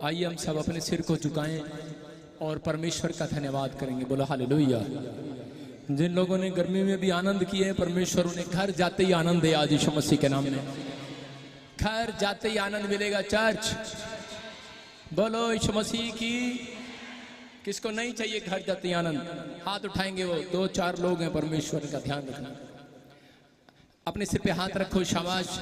आइए हम सब अपने सिर को झुकाएं और परमेश्वर का धन्यवाद करेंगे। बोलो हालेलुया। जिन लोगों ने गर्मी में भी आनंद किए हैं, परमेश्वर उन्हें घर जाते ही आनंद दे आज यीशु मसीह के नाम में। घर जाते ही आनंद मिलेगा। चर्च बोलो यीशु मसीह की। किसको नहीं चाहिए घर जाते ही आनंद? हाथ उठाएंगे वो 2-4 लोग हैं। परमेश्वर का ध्यान रखना। अपने सिर पे हाथ रखो। शाबाश।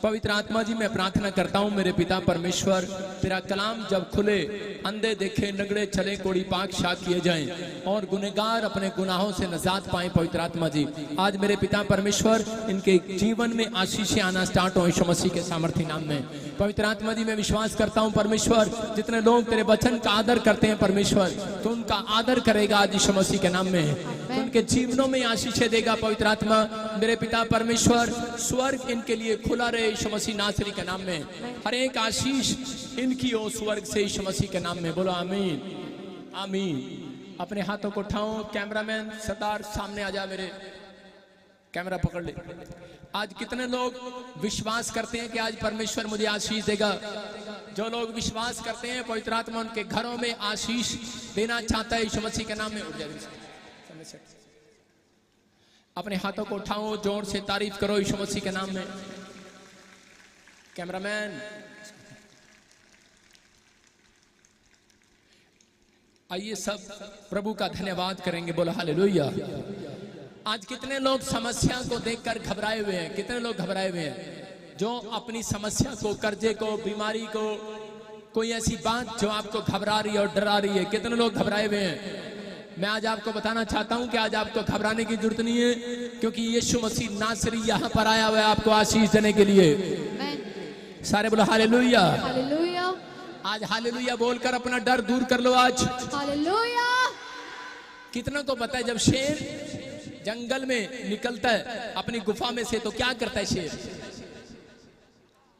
पवित्र आत्मा जी, मैं प्रार्थना करता हूँ मेरे पिता परमेश्वर, तेरा कलाम जब खुले, अंधे देखे, नगड़े चले, कोड़ी पाक शाक किए जाएं और गुनहगार अपने गुनाहों से नजात पाएं। पवित्र आत्मा जी, आज मेरे पिता परमेश्वर इनके जीवन में आशीषें आना स्टार्ट हो यीशु मसीह के सामर्थ्य नाम में। पवित्र आत्मा जी, मैं विश्वास करता हूँ परमेश्वर, जितने लोग तेरे वचन का आदर करते हैं परमेश्वर, तो उनका आदर करेगा आज यीशु मसीह के नाम में। तो उनके जीवनों में आशीषें देगा। पवित्र आत्मा मेरे पिता परमेश्वर, स्वर्ग इनके लिए खुला रहे यीशु मसीह नासरी के नाम में। हर एक आशीष इनकी हो स्वर्ग से यीशु मसीह के नाम में। बोलो आमीन आमीन। अपने हाथों को उठाओ। कैमरामैन सरदार सामने आ जा, मेरे कैमरा पकड़ ले। आज कितने लोग विश्वास करते हैं कि आज परमेश्वर मुझे आशीष देगा? जो लोग विश्वास करते हैं पवित्र आत्मा उनके घरों में आशीष देना चाहता है यीशु मसीह के नाम में। अपने हाथों को उठाओ, जोर से तारीफ करो यीशु मसीह के नाम में। कैमरामैन आइए सब प्रभु का धन्यवाद करेंगे। बोलो हालेलुया। आज कितने लोग समस्या को देखकर घबराए हुए हैं? कितने लोग घबराए हुए हैं? जो अपनी समस्या को, कर्जे को, बीमारी को, कोई ऐसी बात जो आपको घबरा रही है और डरा रही है, कितने लोग घबराए हुए हैं? मैं आज आपको बताना चाहता हूं कि आज आपको घबराने की जरूरत नहीं है, क्योंकि यीशु मसीह नासरी यहां पर आया हुआ है आपको आशीष देने के लिए। सारे बोलो हालेलुया। हालेलुया। आज हालेलुया बोलकर अपना डर दूर कर लो आज। हालेलुया। कितनों को पता है जब शेर जंगल में निकलता है अपनी गुफा में से, तो क्या करता है शेर?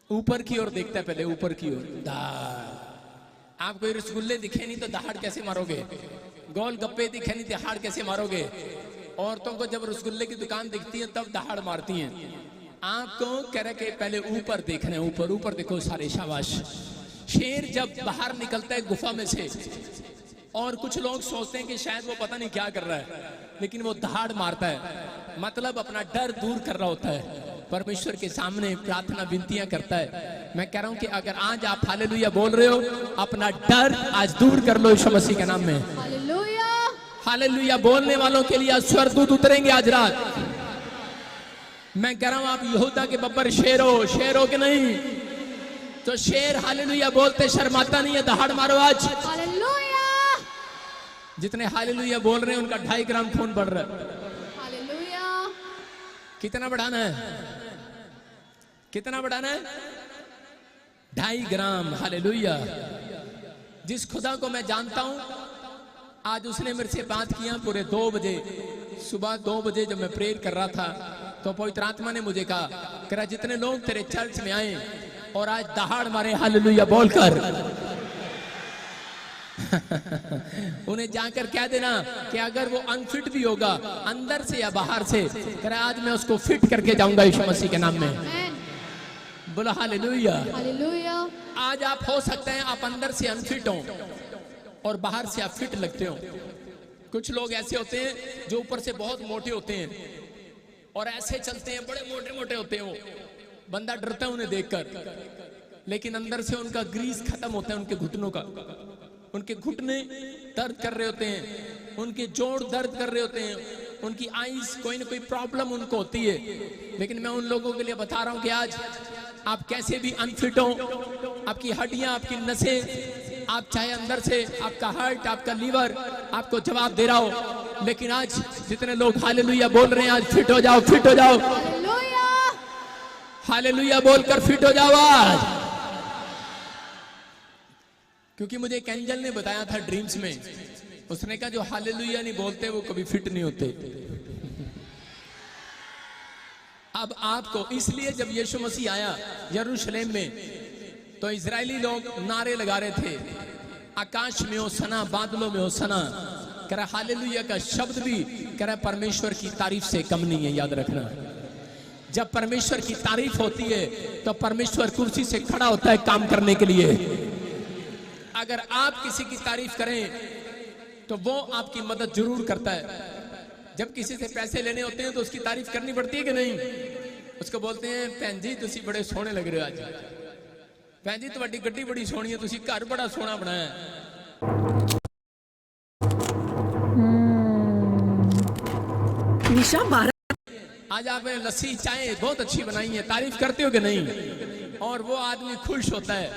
ऊपर की ओर देखता है, पहले ऊपर की ओर। दहाड़। आप कोई रसगुल्ले दिखे नहीं तो दहाड़ कैसे मारोगे? गोल गप्पे दिखे नहीं दहाड़ कैसे मारोगे? औरतों को जब रसगुल्ले की दुकान दिखती है तब दहाड़ मारती हैं। आपको कह रहे कि पहले ऊपर देखना है, ऊपर ऊपर देखो सारे। शाबाश। शेर जब बाहर निकलता है गुफा में से, और कुछ लोग सोचते हैं कि शायद वो पता नहीं क्या कर रहा है, लेकिन वो दहाड़ मारता है, मतलब अपना डर दूर कर रहा होता है। परमेश्वर के सामने प्रार्थना विनतियां करता है। मैं कह रहा हूं कि अगर आज आप हालेलुया बोल रहे हो, अपना डर आज दूर कर लो यीशु मसीह के नाम में। हालेलुया। हालेलुया बोलने वालों के लिए आज स्वर्गदूत उतरेंगे आज रात। मैं कह रहा हूं आप यहूदा के बब्बर शेर हो कि नहीं? तो शेर हालेलुया बोलते शर्माता नहीं है। दहाड़ मारो आज। हालेलुया। जितने हालेलुया बोल रहे हैं उनका 2.5 ग्राम खून बढ़ रहा है। हालेलुया। कितना बढ़ाना है? कितना बढ़ाना है? 2.5 ग्राम। हालेलुया। जिस खुदा को मैं जानता हूं, आज उसने मेरे से बात किया पूरे 2 बजे, सुबह 2 बजे जब मैं प्रेयर कर रहा था, तो पवित्र आत्मा ने मुझे कहा जितने लोग तेरे चर्च में आए और आज दहाड़ मारे हालेलुया बोलकर उन्हें जाकर कह देना कि अगर वो अनफिट भी होगा अंदर से या बाहर से, आज मैं उसको फिट करके जाऊंगा यीशु मसीह के नाम में। बोलो हालेलुया। हालेलुया। आज आप हो सकते हैं आप अंदर से अनफिट हो और बाहर से आप फिट लगते हो। कुछ लोग ऐसे होते हैं जो ऊपर से बहुत मोटे होते हैं और ऐसे चलते हैं, बड़े मोटे मोटे होते हैं, वो बंदा डरता है उन्हें देखकर, लेकिन अंदर से उनका ग्रीस खत्म होता है, उनके घुटनों का। उनके घुटने दर्द कर रहे होते हैं, उनके जोड़ दर्द कर रहे होते हैं, उनकी आईज कोई ना कोई प्रॉब्लम उनको होती है। लेकिन मैं उन लोगों के लिए बता रहा हूं कि आज आप कैसे भी अनफिट हो, आपकी हड्डियां, आपकी नसें, आप चाहे अंदर से आपका हार्ट, आपका लीवर आपको जवाब दे रहा हो, लेकिन आज जितने लोग हालेलुया बोल रहे हैं आज फिट हो जाओ, फिट हो जाओ। हालेलुया। हालेलुया बोलकर फिट हो जाओ आज। क्योंकि मुझे एक एंजल ने बताया था ड्रीम्स में, उसने कहा जो हालेलुया नहीं बोलते वो कभी फिट नहीं होते। अब आपको इसलिए जब यीशु मसीह आया यरूशलेम में, तो इजरायली लोग नारे लगा रहे थे, आकाश में होसना, बादलों में होसना। कह रहा हालेलुया का शब्द भी कह रहा परमेश्वर की तारीफ से कम नहीं है। याद रखना, जब परमेश्वर की तारीफ होती है तो परमेश्वर कुर्सी से खड़ा होता है काम करने के लिए। अगर आप किसी की तारीफ करें तो वो आपकी मदद जरूर करता है। जब किसी से पैसे लेने होते हैं तो उसकी तारीफ करनी पड़ती है कि नहीं? उसको बोलते हैं भैन जी तुसी बड़े सोहने लग रहे हो, आज भैन जी तुहाडी गड्डी बड़ी सोहनी है, तुसी घर बड़ा सोहना बनाया है। निशा 12 आज आपने लस्सी चाय बहुत अच्छी बनाई है, तारीफ करते हो कि नहीं? और वो आदमी खुश होता है।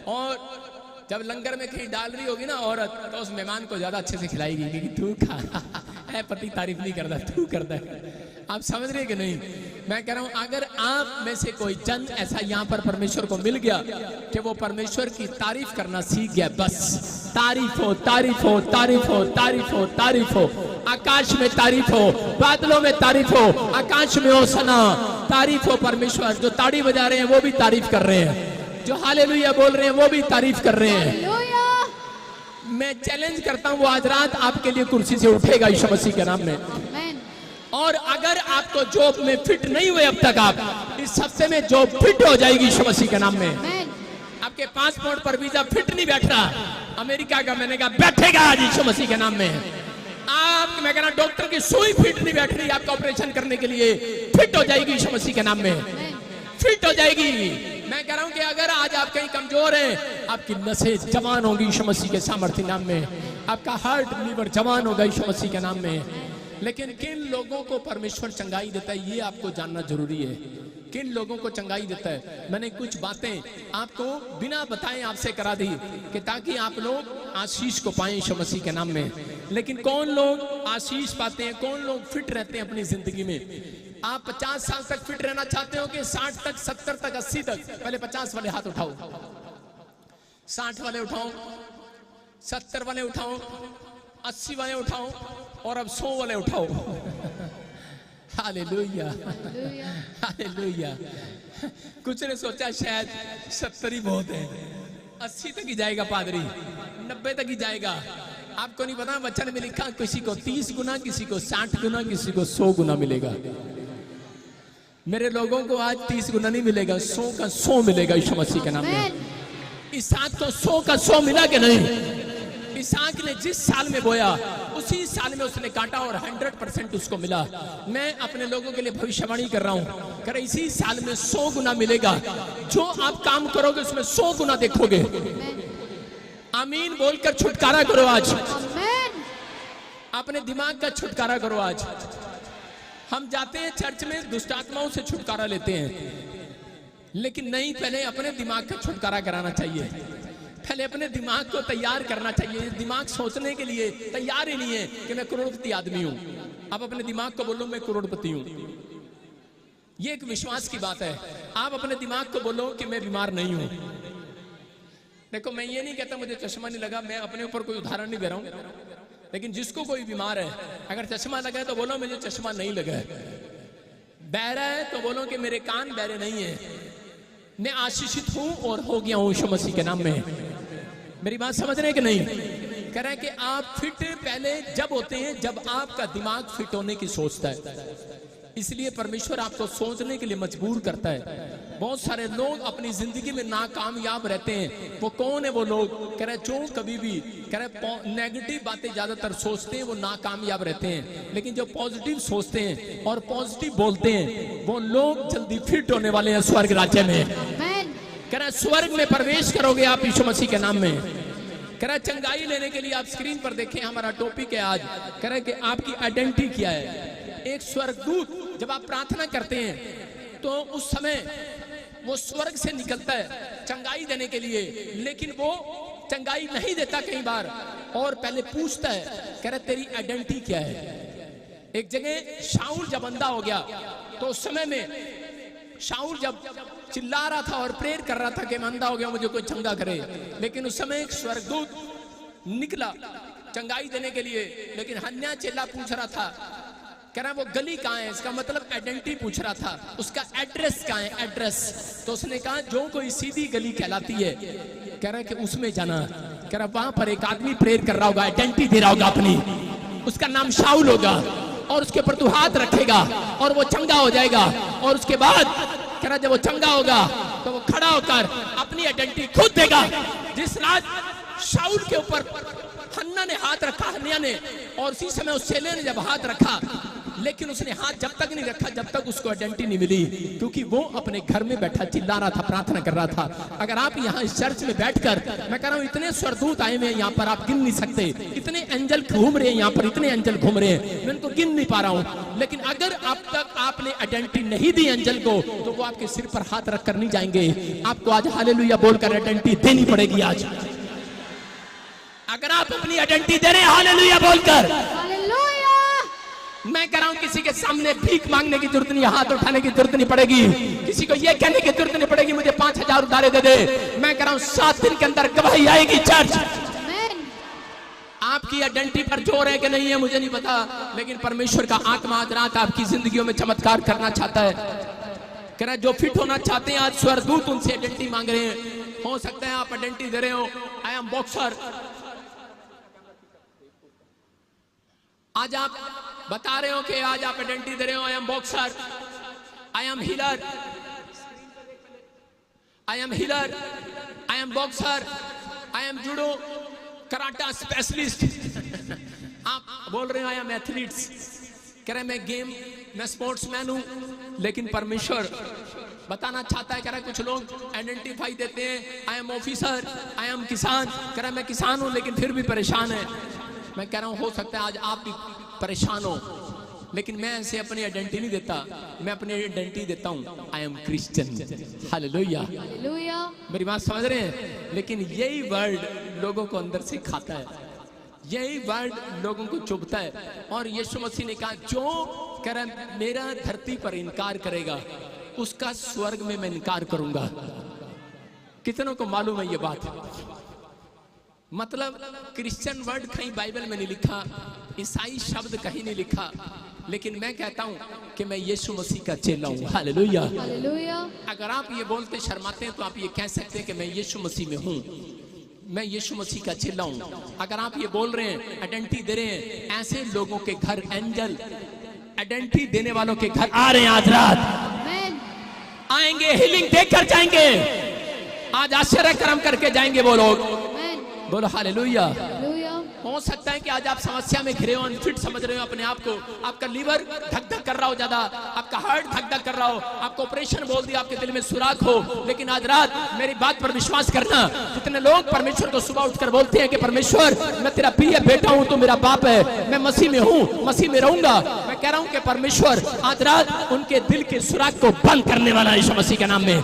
और जब लंगर में कहीं डाल रही होगी ना औरत, तो उस मेहमान को ज्यादा अच्छे से खिलाएगी कि तू खा है, पति तारीफ नहीं करता, तू करता है। आप समझ रहे कि नहीं? मैं कह रहा हूं अगर आप में से कोई जन ऐसा यहाँ पर परमेश्वर को मिल गया कि वो परमेश्वर की तारीफ करना सीख गया, बस तारीफ हो तारीफ हो तारीफ हो तारीफ हो तारीफ हो, आकाश में तारीफ हो, बादलों में तारीफ हो, आकाश में हो सना, तारीफ हो परमेश्वर। जो ताड़ी बजा रहे हैं वो भी तारीफ कर रहे हैं, जो हालेलुया बोल रहे हैं वो भी तारीफ कर रहे हैं। हालेलुया। मैं चैलेंज करता हूं वो आज रात आपके लिए कुर्सी से उठेगा यीशु मसीह के नाम में। आमीन। और अगर आपको जॉब में फिट नहीं हुए अब तक, आप इस हफ्ते में जॉब फिट हो जाएगी यीशु मसीह के नाम में। आमीन। आपके पासपोर्ट पर वीजा फिट नहीं बैठ रहा अमेरिका का, मैंने कहा बैठेगा आज यीशु मसीह के नाम में। आप मैं कह रहा डॉक्टर की सुई फिट नहीं बैठ रही आपका ऑपरेशन करने के लिए, फिट हो जाएगी यीशु मसीह के नाम में, फिट हो जाएगी। मैं कह रहा हूं कि अगर आज आप कहीं कमजोर हैं, आपकी नसें जवान होंगी यीशु मसीह के सामर्थ्य नाम में, आपका हार्ट लीवर जवान होगा यीशु मसीह के नाम में। लेकिन किन लोगों को परमेश्वर चंगाई देता है ये आपको जानना जरूरी है। किन लोगों को चंगाई देता है, मैंने कुछ बातें आपको बिना बताए आपसे करा दी कि ताकि आप लोग आशीष को पाएं यीशु मसीह के नाम में। लेकिन कौन लोग आशीष पाते हैं, कौन लोग फिट रहते हैं अपनी जिंदगी में? आप 50 साल तक फिट रहना चाहते हो कि 60 तक, 70 तक, 80 तक? पहले 50 वाले हाथ उठाओ, 60 वाले उठाओ, 70 वाले उठाओ, 80 वाले उठाओ और अब 100 वाले उठाओ। Hallelujah hallelujah. कुछ ने सोचा शायद 70 ही बहुत है, 80 तक ही जाएगा पादरी, 90 तक ही जाएगा। आपको नहीं पता वचन में लिखा किसी को 30 गुना, किसी को 60 गुना, किसी को 100 गुना मिलेगा। मेरे लोगों को आज 30 गुना नहीं मिलेगा, 100 का 100 मिलेगा यीशु मसीह के नाम में। इसहाक को 100 का 100 मिला कि नहीं? इसहाक ने जिस साल में बोया उसी साल में उसने काटा और 100% उसको मिला। मैं अपने लोगों के लिए भविष्यवाणी कर रहा हूं, कर इसी साल में 100 गुना मिलेगा। जो आप काम करोगे उसमें 100 गुना देखोगे। आमीन बोलकर छुटकारा करो आज, अपने दिमाग का छुटकारा करो आज। हम जाते हैं चर्च में दुष्ट आत्माओं से छुटकारा लेते हैं, लेकिन नहीं, पहले अपने दिमाग का छुटकारा कराना चाहिए। पहले अपने दिमाग को तैयार करना चाहिए। दिमाग सोचने के लिए तैयार ही नहीं है कि मैं करोड़पति आदमी हूं। आप अपने दिमाग को बोलो मैं करोड़पति हूं, ये एक विश्वास की बात है। आप अपने दिमाग को बोलो कि मैं बीमार नहीं हूं। देखो मैं ये नहीं कहता मुझे चश्मा नहीं लगा, मैं अपने ऊपर कोई उदाहरण नहीं दे रहा हूं, लेकिन जिसको कोई बीमार है अगर चश्मा लगा है तो बोलो मुझे चश्मा नहीं लगा है। बहरा है तो बोलो कि मेरे कान बहरे नहीं है, मैं आशीषित हूं और हो गया हूं यीशु मसीह के नाम में। मेरी बात समझ रहे हैं कि नहीं? कह रहे हैं कि आप फिट पहले जब होते हैं जब आपका दिमाग फिट होने की सोचता है। इसलिए परमेश्वर आपको सोचने के लिए मजबूर करता है। बहुत सारे लोग अपनी जिंदगी में नाकामयाब रहते हैं। वो कौन है वो लोग? कह रहे जो कभी भी कह रहे नेगेटिव बातें ज्यादातर सोचते हैं वो नाकामयाब रहते हैं, लेकिन जो पॉजिटिव सोचते हैं और पॉजिटिव बोलते हैं वो लोग जल्दी फिट होने वाले हैं स्वर्ग राज्य में। कह रहा स्वर्ग में प्रवेश करोगे आप यीशु मसीह के नाम में। कह रहा चंगाई लेने के लिए आप स्क्रीन पर देखें, हमारा टॉपिक है आज। कह रहा है कि आपकी आइडेंटिटी क्या है। एक स्वर्गदूत जब आप प्रार्थना करते हैं तो उस समय वो स्वर्ग से निकलता है चंगाई देने के लिए, लेकिन वो चंगाई नहीं देता कई बार और पहले पूछता है, कह रहा तेरी आइडेंटिटी क्या है। एक जगह शाऊल जब अंधा हो गया तो उस समय में शाऊल जब चिल्ला रहा था और प्रेयर कर रहा था कि मैं अंधा हो गया मुझे कोई चंगा करे, लेकिन उस समय एक स्वर्गदूत निकला चंगाई देने के लिए। लेकिन हन्या चेला पूछ रहा था, कह रहा वो गली कहाँ है, इसका मतलब आइडेंटिटी पूछ रहा था, उसका एड्रेस कहाँ है, एड्रेस। तो उसने कहा जो कोई सीधी गली कहलाती है, कह रहा कि उसमें जाना। कह रहा वहां पर एक आदमी प्रेयर कर रहा होगा, आइडेंटिटी दे रहा होगा अपनी, उसका नाम शाऊल होगा और उसके ऊपर तू हाथ रखेगा और वो चंगा हो जाएगा। और उसके बाद कह रहा जब वो चंगा होगा तो वो खड़ा होकर अपनी आइडेंटिटी खुद देगा। जिस रात शाऊल के ऊपर हन्ना ने हाथ रखा, हन्या ने, और उसी समय उस चेले ने जब हाथ रखा, लेकिन उसने हाथ जब तक नहीं रखा जब तक उसको आइडेंटिटी नहीं मिली, क्योंकि वो अपने घर में बैठा चिल्ला रहा था, प्रार्थना कर रहा था। अगर आप यहाँ इस चर्च में बैठकर, मैं कह रहा हूँ इतने स्वर्गदूत आए हुए हैं यहाँ पर, आप गिन नहीं सकते, इतने एंजल घूम रहे हैं यहाँ पर, इतने एंजल घूम रहे हैं, मैं उनको गिन नहीं पा रहा हूँ। लेकिन अगर अब तक आपने आइडेंटिटी नहीं दी एंजल को, तो वो आपके सिर पर हाथ रख कर नहीं जाएंगे, आपको आज हालेलुया बोलकर आइडेंटिटी देनी पड़ेगी। आज अगर आप अपनी आइडेंटिटी दे रहे हैं हालेलुया बोलकर, हालेलुया। मैं कह रहा हूं किसी के सामने भीख मांगने की जरूरत नहीं, हाथ उठाने की जरूरत नहीं पड़ेगी, किसी को यह कहने की जरूरत नहीं पड़ेगी मुझे 5000 उधारे दे दे। मैं कह रहा हूं 7 दिन के अंदर गवाही आएगी चर्च। आपकी आइडेंटिटी पर जोर है कि नहीं है मुझे नहीं पता, लेकिन परमेश्वर का आत्मा आज रात आपकी जिंदगियों में चमत्कार करना चाहता है। कह रहा जो फिट होना चाहते हैं आज स्वर्गदूत उनसे आइडेंटिटी मांग रहे हैं। हो सकता है आप आइडेंटिटी दे रहे हो, आई एम बॉक्सर, आज आप बता रहे हो कि आज आप आइडेंटिटी दे रहे हो, I am boxer, I am healer, I am healer, I am boxer, I am judo karate specialist. आप बोल रहे हो आई एम एथलीट्स, कह रहे मैं गेम, मैं स्पोर्ट्समैन हूं, लेकिन परमेश्वर बताना चाहता है, कह रहा है कुछ लोग आइडेंटिफाई देते हैं I am officer, I am किसान, कह रहा है मैं किसान हूं लेकिन फिर भी परेशान है। मैं कह रहा हूं हो सकता है आज आप भी परेशान हो, लेकिन मैं ऐसे अपनी आइडेंटिटी नहीं देता, मैं अपनी आइडेंटिटी देता हूं I am Christian. Hallelujah, hallelujah. मेरी बात समझ रहे हैं? लेकिन यही वर्ड लोगों को अंदर से खाता है, यही वर्ड लोगों को चुभता है। और यीशु मसीह ने कहा जो कह रहा है मेरा धरती पर इनकार करेगा उसका स्वर्ग में मैं इनकार करूंगा। कितनों को मालूम है ये बात? मतलब क्रिश्चियन वर्ड कहीं बाइबल में नहीं लिखा, ईसाई शब्द कहीं नहीं लिखा, लेकिन मैं कहता हूं कि मैं यीशु मसीह का चेला हूं। Hallelujah, hallelujah. अगर आप ये बोलते शर्माते हैं तो आप ये कह सकते हैं कि मैं यीशु मसीह में हूं, मैं यीशु मसीह का चेला हूं। अगर आप ये बोल रहे हैं, आइडेंटिटी दे रहे हैं, ऐसे लोगों के घर एंजल आइडेंटिटी देने वालों के घर आ रहे हैं आज रात, आएंगे, हीलिंग देकर जाएंगे, आज आश्चर्य कर्म करके जाएंगे वो लोग। बोलो हालेलुया। हो सकता है कि आज आप समस्या में घिरे हो, अनफिट समझ रहे हो अपने आप को, आपका लीवर धक धक कर रहा हो ज्यादा, आपका हार्ट धक धक कर रहा हो, आपको ऑपरेशन बोल दिया, आपके दिल में सुराख हो, लेकिन आज रात मेरी बात पर विश्वास करना। जितने लोग परमेश्वर को सुबह उठकर बोलते हैं कि परमेश्वर मैं तेरा प्रिय बेटा हूं, तू मेरा बाप है, मैं मसीह में हूं, मसीह में रहूंगा, मैं कह रहा हूं कि परमेश्वर आज रात उनके दिल के सुराख को बंद करने वाला यीशु मसीह के नाम में।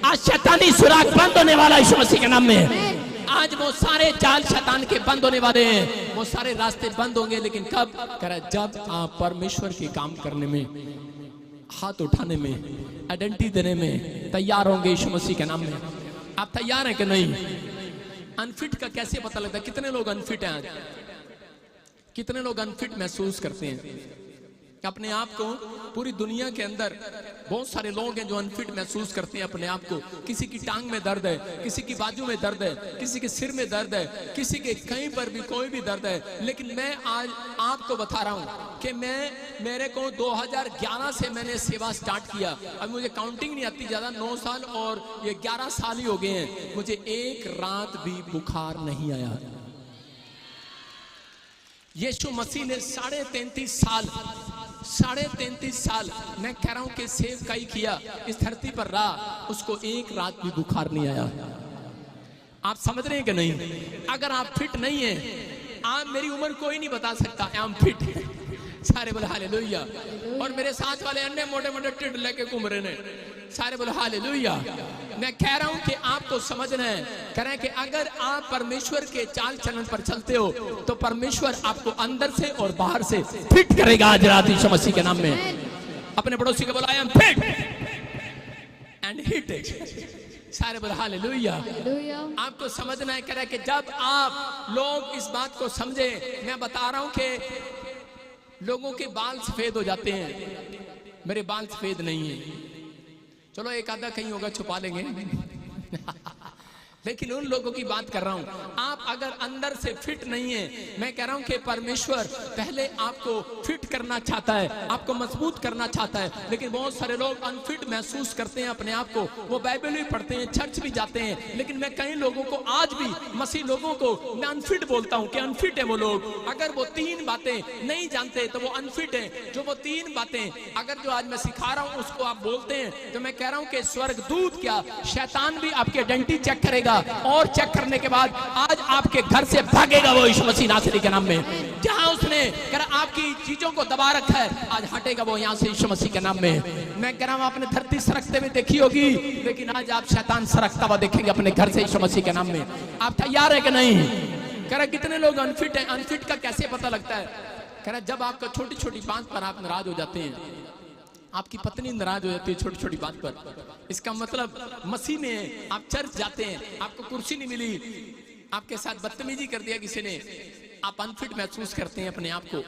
आज शैतानी सुराख बंद होने वाला यीशु मसीह के नाम में। आज वो सारे जाल शैतान के बंद होने वाले हैं, वो सारे रास्ते बंद होंगे, लेकिन कब? कह रहा जब आप परमेश्वर के काम करने में, हाथ उठाने में, आइडेंटिटी देने में तैयार होंगे यीशु मसीह के नाम में। आप तैयार हैं कि नहीं? अनफिट का कैसे पता लगता है? कितने लोग अनफिट हैं आज? कितने लोग अनफिट महसूस करते हैं अपने आप को? पूरी दुनिया के अंदर बहुत सारे लोग हैं जो अनफिट महसूस करते हैं अपने आप को। किसी की टांग में दर्द है, किसी की बाजू में दर्द है, किसी के सिर में दर्द है, किसी के कहीं पर भी कोई भी दर्द है। लेकिन मैं आज आपको बता रहा हूं कि मेरे को 2011 से मैंने सेवा स्टार्ट किया, अब मुझे काउंटिंग नहीं आती ज्यादा, 9 साल और ये 11 साल ही हो गए हैं, मुझे एक रात भी बुखार नहीं आया। यीशु मसीह ने 33.5 साल मैं कह रहा हूं कि सेवकाई किया, इस धरती पर रहा, उसको एक रात भी बुखार नहीं आया। आप समझ रहे हैं कि नहीं? अगर आप फिट नहीं है, आप, मेरी उम्र कोई नहीं बता सकता, आई एम फिट। सारे बोले हालेलुया। और मेरे साथ वाले अन्य मोटे मोटे टिड लेके घूम रहे ने, सारे बोले हालेलुया। मैं कह रहा हूं कि आपको समझना है, कह रहे हैं कि अगर आप परमेश्वर के चाल चलन पर चलते हो तो परमेश्वर आपको अंदर से और बाहर से फिट करेगा आज रात यीशु मसीह के नाम में। अपने पड़ोसी को बोला I am fit and hit it. सारे बोले हालेलुया। आपको समझना है, कह रहा है कि जब आप लोग इस बात को समझे, मैं बता रहा हूं कि लोगों के बाल सफेद हो जाते हैं, मेरे बाल सफेद नहीं है, चलो एक आधा कहीं होगा छुपा लेंगे। लेकिन उन लोगों की बात कर रहा हूं, आप अगर अंदर से फिट नहीं है, मैं कह रहा हूं कि परमेश्वर पहले आपको फिट करना चाहता है, आपको मजबूत करना चाहता है। लेकिन बहुत सारे लोग अनफिट महसूस करते हैं अपने आप को, वो बाइबल भी पढ़ते हैं, चर्च भी जाते हैं, लेकिन मैं कई लोगों को आज भी मसीह लोगों को मैं अनफिट बोलता हूं कि अनफिट है वो लोग। अगर वो 3 बातें नहीं जानते तो वो अनफिट है। जो वो 3 बातें अगर जो आज मैं सिखा रहा हूं उसको आप बोलते हैं, तो मैं कह रहा हूं कि स्वर्गदूत क्या शैतान भी आपकी आइडेंटिटी चेक करेगा, और चेक करने के बाद आज आपके घर से भागेगा वो यीशु मसीह नासरी के नाम में। जहां उसने आपकी चीजों को दबा रखा है, आज हटेगा वो यहां से यीशु मसीह के नाम में। मैं कह रहा हूं आपने धरती सरकते हुए देखी होगी, लेकिन आज आप शैतान सरकता हुआ देखेंगे अपने घर से यीशु मसीह के नाम में। आप तैयार है कि नहीं? कह रहा कितने लोग अनफिट हैं? अनफिट का कैसे पता लगता है? कह रहा जब आपका छोटी छोटी बात पर आप नाराज हो जाते हैं, आपकी पत्नी नाराज हो जाती है छोटी छोटी बात पर, इसका मतलब मसीह में आप चर्च जाते हैं, आपको कुर्सी नहीं मिली, आपके साथ बदतमीजी कर दिया किसी ने, आप अनफिट महसूस करते हैं अपने आप को।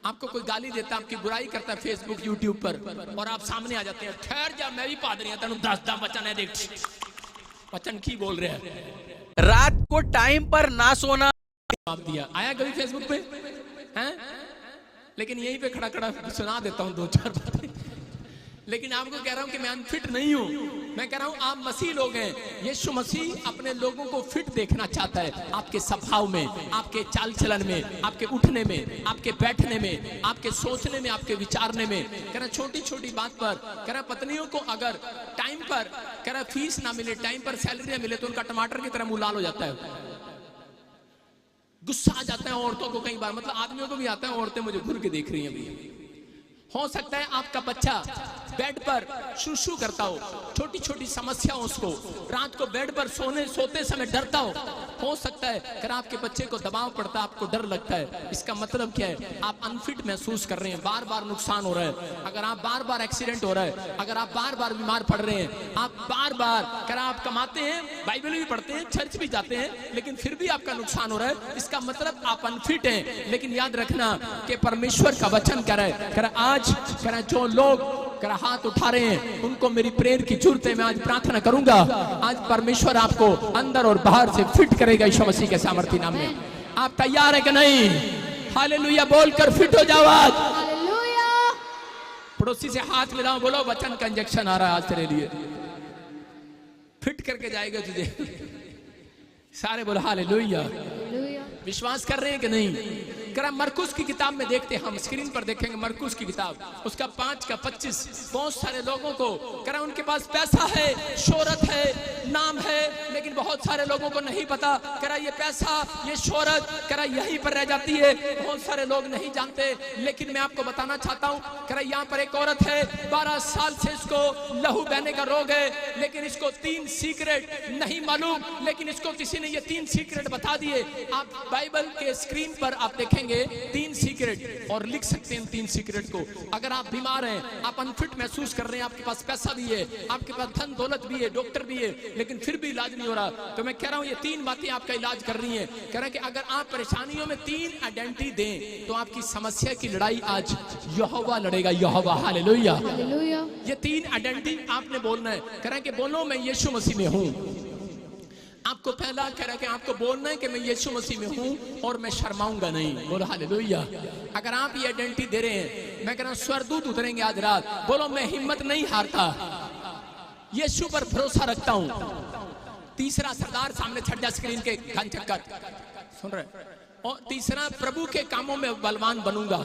आपको कोई गाली देता है, आपकी बुराई करता है फेसबुक यूट्यूब पर, और आप सामने आ जाते हैं, ठहर जा मैं भी पादरी हूं, तेन 10 वचन है, देख वचन की बोल रहे हैं। रात को टाइम पर ना सोना आप दिया आया कभी फेसबुक पे हैं? लेकिन यहीं पे खड़ा खड़ा सुना देता हूं 2-4 बातें। लेकिन आपको कह रहा हूं कि मैं अनफिट नहीं हूं, मैं कह रहा हूं आप मसीह लोग हैं। यीशु मसीह अपने लोगों को फिट देखना चाहता है, आपके स्वभाव में, आपके चाल चलन में, आपके उठने में, आपके बैठने में, आपके सोचने में, आपके विचारने में। कह रहा छोटी छोटी बात पर, कह रहा पत्नियों को अगर टाइम पर कह रहा फीस ना मिले, टाइम पर सैलरी ना मिले, तो उनका टमाटर की तरह मुंह लाल हो जाता है, गुस्सा आ जाता है औरतों को। कई बार मतलब आदमियों को भी आता है, औरतें मुझे घूर के देख रही हैं अभी। हो सकता है आपका बच्चा बेड पर शू करता हो, छोटी छोटी समस्या उसको, रात को बेड पर सोते समय डरता हो सकता है अगर आपके बच्चे को दबाव पड़ता है, आपको डर लगता है, इसका मतलब क्या है? आप अनफिट महसूस कर रहे हैं, बार बार नुकसान हो रहा है, अगर आप बार बार एक्सीडेंट हो रहा है, अगर आप बार बार बीमार पड़ रहे हैं, आप बार बार अगर आप कमाते हैं, बाइबल भी पढ़ते हैं, चर्च भी जाते हैं, लेकिन फिर भी आपका नुकसान हो रहा है, इसका मतलब आप अनफिट हैं। लेकिन याद रखना कि परमेश्वर का वचन कह रहा है आज कह रहा जो लोग हाथ उठा रहे हैं उनको मेरी प्रेयर की जरूरत है। मैं आज प्रार्थना करूंगा, आज परमेश्वर आपको अंदर और बाहर से फिट करेगा यीशु मसीह के सामर्थ्य नाम में। आप तैयार है कि नहीं? हालेलुया बोलकर फिट हो जाओ आज। हालेलुया। पड़ोसी से हाथ मिलाओ, बोलो वचन का इंजेक्शन आ रहा है आज तेरे लिए, फिट करके जाएगा तुझे। सारे बोलो हालेलुया। हालेलुया। विश्वास कर रहे हैं कि नहीं? करा मरकुस की किताब में देखते, हम स्क्रीन पर देखेंगे मरकुस की किताब, उसका 5 का 25। बहुत सारे लोगों को करा उनके पास पैसा है, शोहरत है, नाम है, लेकिन बहुत सारे लोगों को नहीं पता करा ये पैसा, ये शोहरत करा यहीं पर रह जाती है। बहुत सारे लोग नहीं जानते, लेकिन मैं आपको बताना चाहता हूँ करा यहाँ पर एक औरत है, 12 साल से इसको लहू बहने का रोग है, लेकिन इसको 3 सीक्रेट नहीं मालूम, लेकिन इसको किसी ने ये 3 सीक्रेट बता दिए। आप बाइबल के स्क्रीन पर आप देखेंगे 3 सीक्रेट, और लिख सकते हैं 3 सीक्रेट को। अगर आप बीमार हैं, आप अनफिट महसूस कर रहे हैं, आपके पास पैसा भी है, आपके पास धन दौलत भी है, डॉक्टर भी है, लेकिन फिर भी इलाज नहीं हो रहा, तो मैं कह रहा हूं ये 3 बातें आपका इलाज कर रही हैं। कह रहे हैं कि अगर आप परेशानियों में 3 आइडेंटिटी दें तो आपकी समस्या की लड़ाई आज यहोवा लड़ेगा। यहोवा हालेलुया। हालेलुया। ये 3 आइडेंटिटी आपने बोलना है। कह रहे हैं कि बोलो मैं यीशु मसीह में हूं। आपको पहला कह रहा है कि आपको बोलना है कि मैं यीशु मसीह में हूं और मैं शर्माऊंगा नहीं। बोलो हालेलुया। अगर आप ये आइडेंटिटी दे रहे हैं, मैं कह रहा हूं स्वर्गदूत उतरेंगे आज रात। बोलो मैं हिम्मत नहीं हारता, यीशु पर भरोसा रखता हूं। तीसरा सरदार सामने छट जा स्क्रीन के घन चक्कर सुन रहे। और तीसरा प्रभु के कामों में बलवान बनूंगा।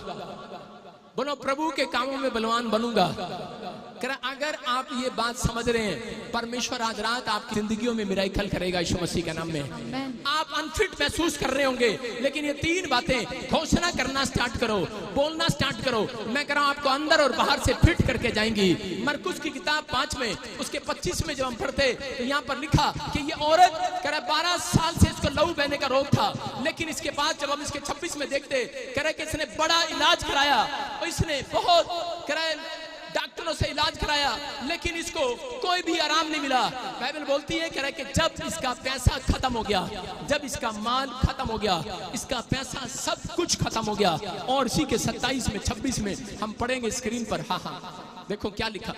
बोलो प्रभु के कामों में बलवान बनूंगा। अगर आप ये बात समझ रहे हैं, परमेश्वर आज रात आपकी जिंदगियों में मिराकल करेगा यीशु मसीह के नाम में। आप अनफिट महसूस कर रहे होंगे, लेकिन ये 3 बातें घोषणा करना स्टार्ट करो, बोलना स्टार्ट करो, मैं कह रहा हूं आपको अंदर और बाहर से फिट करके जाएंगी। मरकुस की किताब 5 में उसके 25 में जब हम पढ़ते तो यहाँ पर लिखा कि ये औरत कह रहा 12 साल से इसको लहू बहने का रोग था, लेकिन इसके बाद जब हम इसके 26 में देखते कह रहे कि इसने बड़ा इलाज कराया, और इसने बहुत कह रहे डॉक्टरों से इलाज कराया, लेकिन इसको कोई भी आराम नहीं मिला। बाइबल बोलती है कह रहा है कि जब इसका पैसा खत्म हो गया, जब इसका माल खत्म हो गया, इसका पैसा सब कुछ खत्म हो गया। और इसी के 27 में 26 में हम पढ़ेंगे स्क्रीन पर। हाँ देखो क्या लिखा।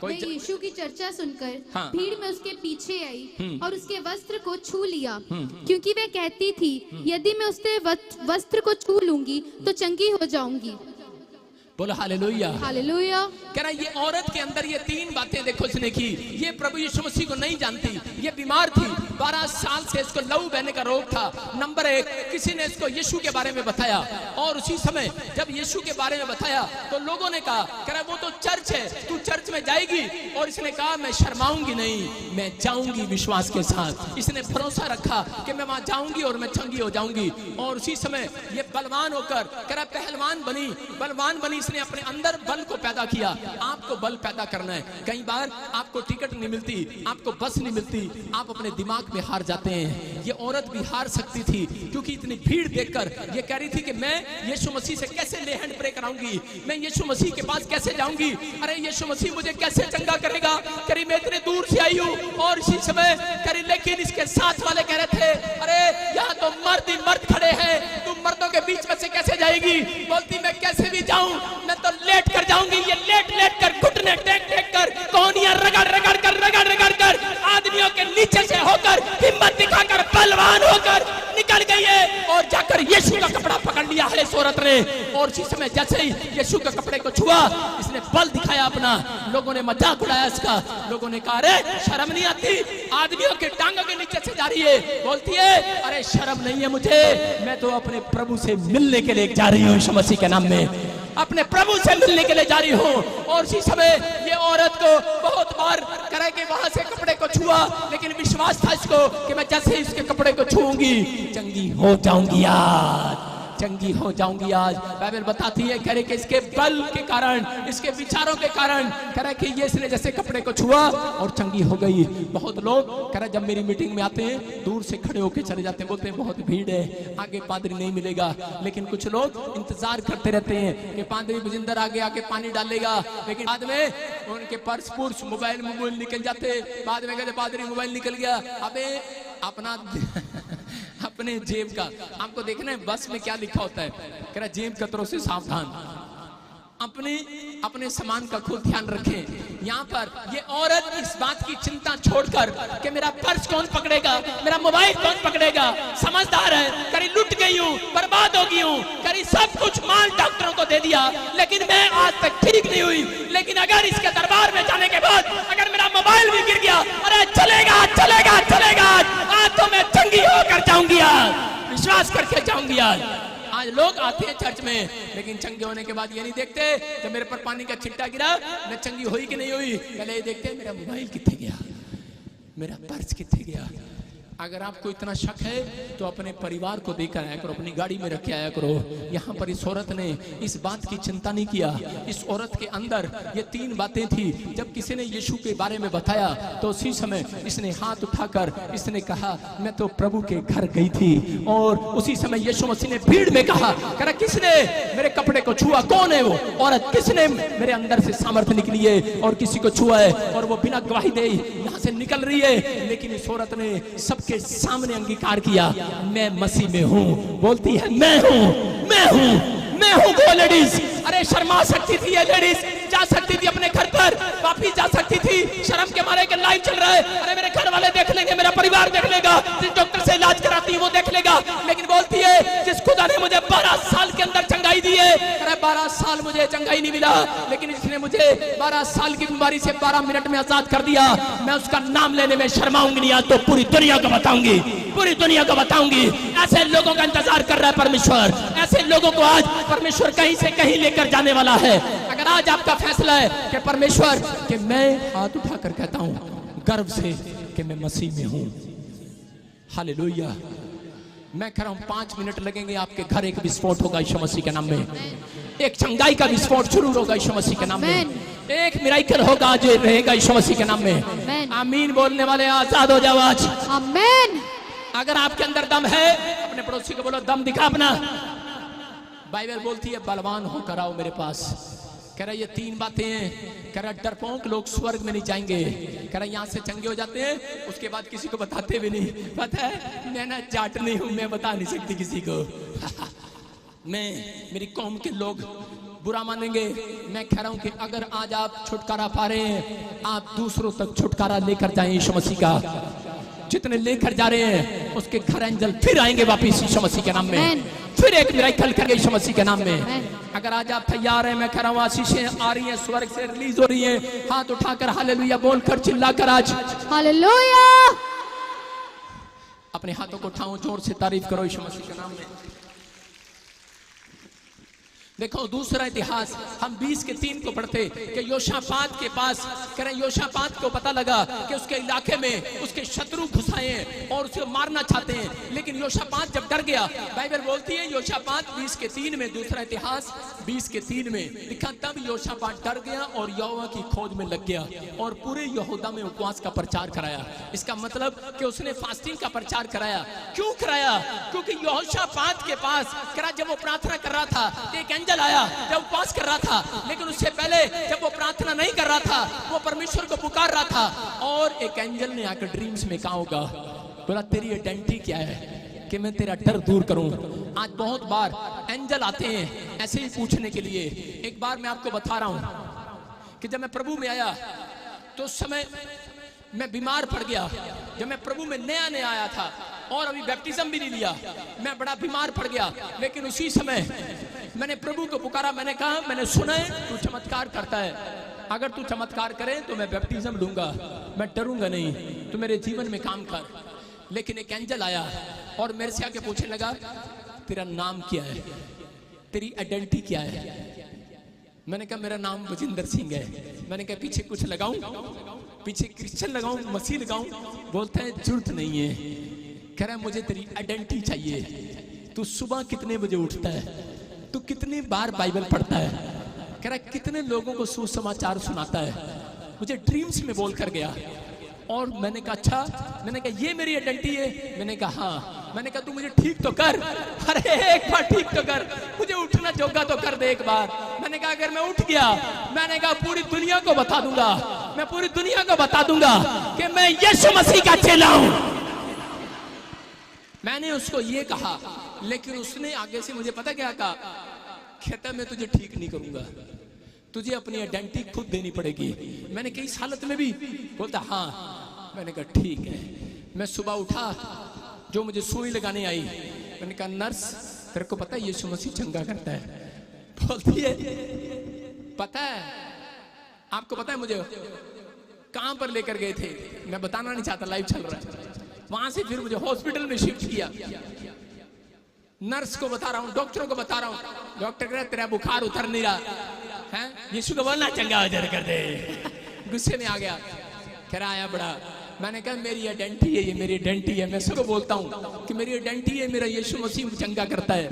कोई मैं यीशु की चर्चा सुनकर हाँ। भीड़ में उसके पीछे आई और उसके वस्त्र को छू लिया, क्योंकि वह कहती थी यदि मैं उसके वस्त्र को छू लूंगी तो चंगी हो जाऊंगी। बोलो हालेलुया। हालेलुया। कह रहा ये औरत के अंदर ये तीन बातें देखो इसने की। ये प्रभु यीशु मसीह को नहीं जानती, ये बीमार थी, 12 साल से इसको लहू बहने का रोग था। नंबर 1, किसी ने इसको यीशु के बारे में बताया और उसी समय जब यीशु के बारे में बताया तो लोगों ने कहा, कह रहा वो तो चर्च है, तू चर्च में जाएगी। और इसने कहा मैं शर्माऊंगी नहीं, मैं जाऊंगी विश्वास के साथ। इसने भरोसा रखा कि मैं वहां जाऊंगी और मैं चंगी हो जाऊंगी। और उसी समय ये बलवान होकर, कह रहा पहलवान बनी, बलवान बनी। इसने अपने अंदर बल को पैदा किया। आपको बल पैदा करना है। कई बार आपको टिकट नहीं मिलती, आपको बस नहीं मिलती, आप अपने दिमाग में हार जाते हैं। ये औरत भी हार सकती थी, क्योंकि इतनी भीड़ देखकर ये कह रही थी कि मैं यीशु मसीह से कैसे ले हैंड प्रे कराऊंगी, मैं यीशु मसीह के पास कैसे जाऊंगी, अरे यीशु मसीह मुझे कैसे चंगा करेगा। करी मैं इतने दूर से आई हूँ। और इसी समय करी, लेकिन इसके साथ वाले कह रहे थे अरे यहाँ तो मर्द ही मर्द खड़े हैं, तुम मर्दों के बीच में से कैसे जाएगी। बोलती मैं कैसे भी जाऊं, मैं तो लेट कर जाऊंगी। ये लेट लेट कर, घुटने टेक टेक कर, कोहनियां रगड़ रगड़ कर आदमियों के नीचे से होकर, हिम्मत दिखाकर, बलवान होकर निकल गई है और जाकर यीशु का कपड़ा पकड़ लिया है इस औरत ने। और इसी समय जैसे ही यीशु के कपड़े को छुआ, इसने बल दिखाया अपना। लोगों ने मजाक उड़ाया इसका। लोगों ने कहा अरे शर्म नहीं आती, आदमियों के टांगों के नीचे से जा रही है। बोलती है अरे शर्म नहीं है मुझे, मैं तो अपने प्रभु से मिलने के लिए जा रही हूँ, यीशु मसीह के नाम में अपने प्रभु से मिलने के लिए जा रही हूँ। और इसी समय ये औरत को बहुत बार करे कि वहां से कपड़े को छुआ, लेकिन विश्वास था इसको कि मैं जैसे ही इसके कपड़े को छूऊंगी चंगी हो जाऊंगी, आज चंगी हो जाऊंगी। आज बाइबल बताती है करे कि इसके बल के कारण, इसके विचारों के कारण, करे कि ये इसने जैसे कपड़े को छुआ और चंगी हो गई। बहुत लोग करे जब मेरी मीटिंग में आते हैं दूर से खड़े होकर चले जाते हैं, बोलते हैं बहुत भीड़ है, आगे पादरी नहीं मिलेगा। लेकिन कुछ लोग इंतजार करते रहते हैं कि पादरी बजिंदर आगे आके पानी डालेगा, लेकिन बाद में उनके पर्स पुर्स मोबाइल निकल जाते। बाद में कहते पादरी मोबाइल निकल गया। अबे अपना अपने जेब का आपको देखना है, बस में क्या लिखा होता है, कह रहा जेब कतरों से सावधान। अपने सामान का खूब ध्यान रखें। यहाँ पर ये औरत इस बात की चिंता छोड़कर कि मेरा पर्स कौन पकड़ेगा, मेरा मोबाइल कौन पकड़ेगा, समझदार है। करी लुट गई हूँ, बर्बाद हो गई हूँ, करी सब कुछ माल डॉक्टरों को दे दिया, लेकिन मैं आज तक ठीक नहीं हुई। लेकिन अगर इसके दरबार में जाने के बाद अगर मेरा मोबाइल भी गिर गया, अरे चलेगा चलेगा चलेगा, आज तो मैं चंगी होकर जाऊंगी, आज विश्वास करके जाऊंगी। आज लोग आते हैं चर्च में, लेकिन चंगे होने के बाद ये नहीं देखते जब मेरे पर पानी का छिट्टा गिरा मैं चंगी हुई कि नहीं हुई, पहले ये देखते मेरा मोबाइल कितने गया, मेरा पर्स कितने गया। अगर आपको इतना शक है तो अपने परिवार को देकर आया करो, अपनी गाड़ी में रख के आया करो। यहाँ पर इस औरत ने इस बात की चिंता नहीं किया। इस औरत के अंदर ये तीन बातें थी। जब किसी ने यीशु के बारे में बताया तो उसी समय इसने हाथ उठाकर इसने कहा मैं तो प्रभु के घर गई थी। और उसी समय यीशु मसीह ने भीड़ में कहा किसने मेरे कपड़े को छुआ, कौन है वो औरत, किसने मेरे अंदर से सामर्थ्य निकली है और किसी को छुआ है, और वो बिना गवाही दे यहाँ से निकल रही है। लेकिन इस औरत ने सबके सामने अंगीकार किया मैं मसीह में हूँ। बोलती है मैं हूँ, मैं हूँ, मैं हूँ वो लेडीज। अरे शर्मा सकती थी ये लेडीज, जा सकती थी अपने घर पर वापिस जा सकती थी, शर्म के मारे के लाइव चल रहा है, अरे मेरे घर वाले देख लेंगे, मेरा परिवार देख लेगा, जिस डॉक्टर से इलाज कराती है वो देख लेगा। लेकिन बोलती है जिस खुदा ने मुझे 12 साल के अंदर चंगाई दी है, अरे 12 साल मुझे चंगाई नहीं मिला, लेकिन इसने मुझे 12 साल की बीमारी से 12 मिनट में आजाद कर दिया। मैं उसका नाम लेने में शर्माऊंगी नहीं, आज तो पूरी दुनिया को बताऊंगी, पूरी दुनिया को बताऊंगी। ऐसे लोगों का इंतजार कर रहा है परमेश्वर, ऐसे लोगों को आज परमेश्वर कहीं से कहीं लेकर जाने वाला है। अगर आज आपका फैसला है कि परमेश्वर कि मैं हाथ उठाकर कहता हूं गर्व से कि मैं मसीह में हूं, हालेलुया। मैं कह रहा हूं 5 मिनट लगेंगे, आपके घर एक विस्फोट होगा यीशु मसीह के नाम में, एक चंगाई का विस्फोट शुरू होगा यीशु मसीह के नाम में, एक मिराकल होगा जो रहेगा यीशु मसीह के नाम में। आमीन बोलने वाले आजाद हो जाओ आज, आमीन। अगर आपके अंदर दम है अपने पड़ोसी को बोलो दम दिखा अपना। बाइबल बोलती है बलवान होकर आओ मेरे पास। कह रहा ये 3 बातें हैं। कह रहा डरपोक लोग स्वर्ग में नहीं जाएंगे। कह रहा यहाँ से चंगे हो जाते हैं उसके बाद किसी को बताते भी नहीं। पता है मैं ना जाट नहीं हूं, मैं बता नहीं सकती किसी को। मैं मेरी कौम के लोग बुरा मानेंगे। मैं कह रहा हूं कि अगर आज आप छुटकारा पा रहे हैं, आप दूसरों तक छुटकारा लेकर जाएं यीशु मसीह का। जितने लेकर जा रहे हैं उसके घर एंजल फिर आएंगे वापिस यीशु मसीह के नाम में, फिर एक मिराकल करेंगे यीशु मसीह के नाम में। अगर आज आप तैयार हैं, मैं कह रहा हूं आशीषें आ रही हैं, स्वर्ग से रिलीज हो रही हैं। हाथ उठाकर हालेलुया बोलकर चिल्लाकर आज हालेलुया। अपने हाथों को उठाओ, जोर से तारीफ करो यीशु मसीह के नाम में। देखो दूसरा इतिहास हम 20:3 को पढ़ते कि योशापात के पास करें, योशापात को पता लगा कि उसके इलाके में उसके शत्रु घुस आए हैं और उसे मारना चाहते हैं, लेकिन योशापात जब डर गया, बाइबल बोलती है योशापात 20:3 में, दूसरा इतिहास 20:3 में लिखा, तब योशापात डर गया और यहोवा की खोज में लग गया और पूरे यहूदा में उपवास का प्रचार कराया। इसका मतलब कि उसने फास्टिंग का प्रचार कराया। क्यों कराया? क्योंकि योशापात के पास जब वो प्रार्थना कर रहा था, एक एंजल आया जब उपवास कर रहा था, लेकिन उससे पहले जब वो प्रार्थना नहीं कर रहा था, वो परमेश्वर को पुकार रहा था और एक एंजल ने आकर ड्रीम्स में कहा होगा, बोला तेरी आइडेंटिटी क्या है कि मैं तेरा डर दूर करूं। आज बहुत बार एंजल आते हैं ऐसे ही पूछने के लिए। एक बार मैं आपको बता रहा हूं कि जब मैं प्रभु में आया तो उस समय मैं बीमार पड़ गया। जब मैं प्रभु में नया नया आया था और अभी बैप्टिज्म भी नहीं लिया, मैं बड़ा बीमार पड़ गया। लेकिन उसी समय मैंने प्रभु को पुकारा, मैंने कहा मैंने सुना है तू चमत्कार करता है, अगर तू चमत्कार करे तो मैं बैप्टिज्म लूंगा, मैं डरूंगा नहीं, तू मेरे जीवन में काम कर। लेकिन एक एंजल आया और मेरे से आके पूछने लगा तेरा नाम क्या है, तेरी आइडेंटिटी क्या है। मैंने कहा मेरा नाम बजिंदर सिंह है। मैंने कहा पीछे कुछ लगाऊं, पीछे क्रिश्चियन लगाऊं, मसीह लगाऊं? बोलता है जरूरत नहीं है। कह रहा है मुझे तेरी आइडेंटिटी चाहिए। तू सुबह कितने बजे उठता है, तू कितनी बार बाइबल पढ़ता है, कह रहा है कितने लोगों को सुसमाचार सुनाता है, मुझे ड्रीम्स में बोल कर गया। और मैंने कहा अच्छा, मैंने कहा ये मेरी आइडेंटिटी है। मैंने कहा हाँ। मैंने कहा तू मुझे ठीक तो कर, अरे एक बार ठीक तो कर, मुझे उठना जोगा तो कर दे एक बार। मैंने कहा अगर मैं उठ गया, मैंने कहा पूरी दुनिया को बता दूंगा, मैं पूरी दुनिया को बता दूंगा कि मैं यीशु मसीह का चेला हूं। मैंने उसको ये कहा, लेकिन उसने आगे से मुझे पता क्या कहा, कहता मैं तुझे ठीक नहीं करूंगा, तुझे अपनी आइडेंटिटी खुद देनी पड़ेगी। मैंने कई हालत में भी बोलता हाँ। मैंने कहा ठीक है। मैं सुबह उठा, जो मुझे सुई लगाने आई, मैंने कहा नर्स तेरे को पता है यीशु मसीह चंगा करता है? बोलती है पता है। आपको पता है मुझे कहां पर लेकर गए थे, मैं बताना नहीं चाहता, लाइव चल रहा है। वहां से फिर मुझे हॉस्पिटल में शिफ्ट किया। नर्स को बता रहा हूँ, डॉक्टरों को बता रहा हूँ, डॉक्टर कह रहा तेरा बुखार उतर नहीं रहा है, यीशु को बोलना चंगा अजर कर दे। गुस्से में आ गया, कह रहा आया बड़ा। मैंने कहा मेरी आइडेंटिटी है, ये मेरी आइडेंटिटी है। मैं सबको बोलता हूँ कि मेरी आइडेंटिटी है, मेरा यीशु मसीह चंगा करता है।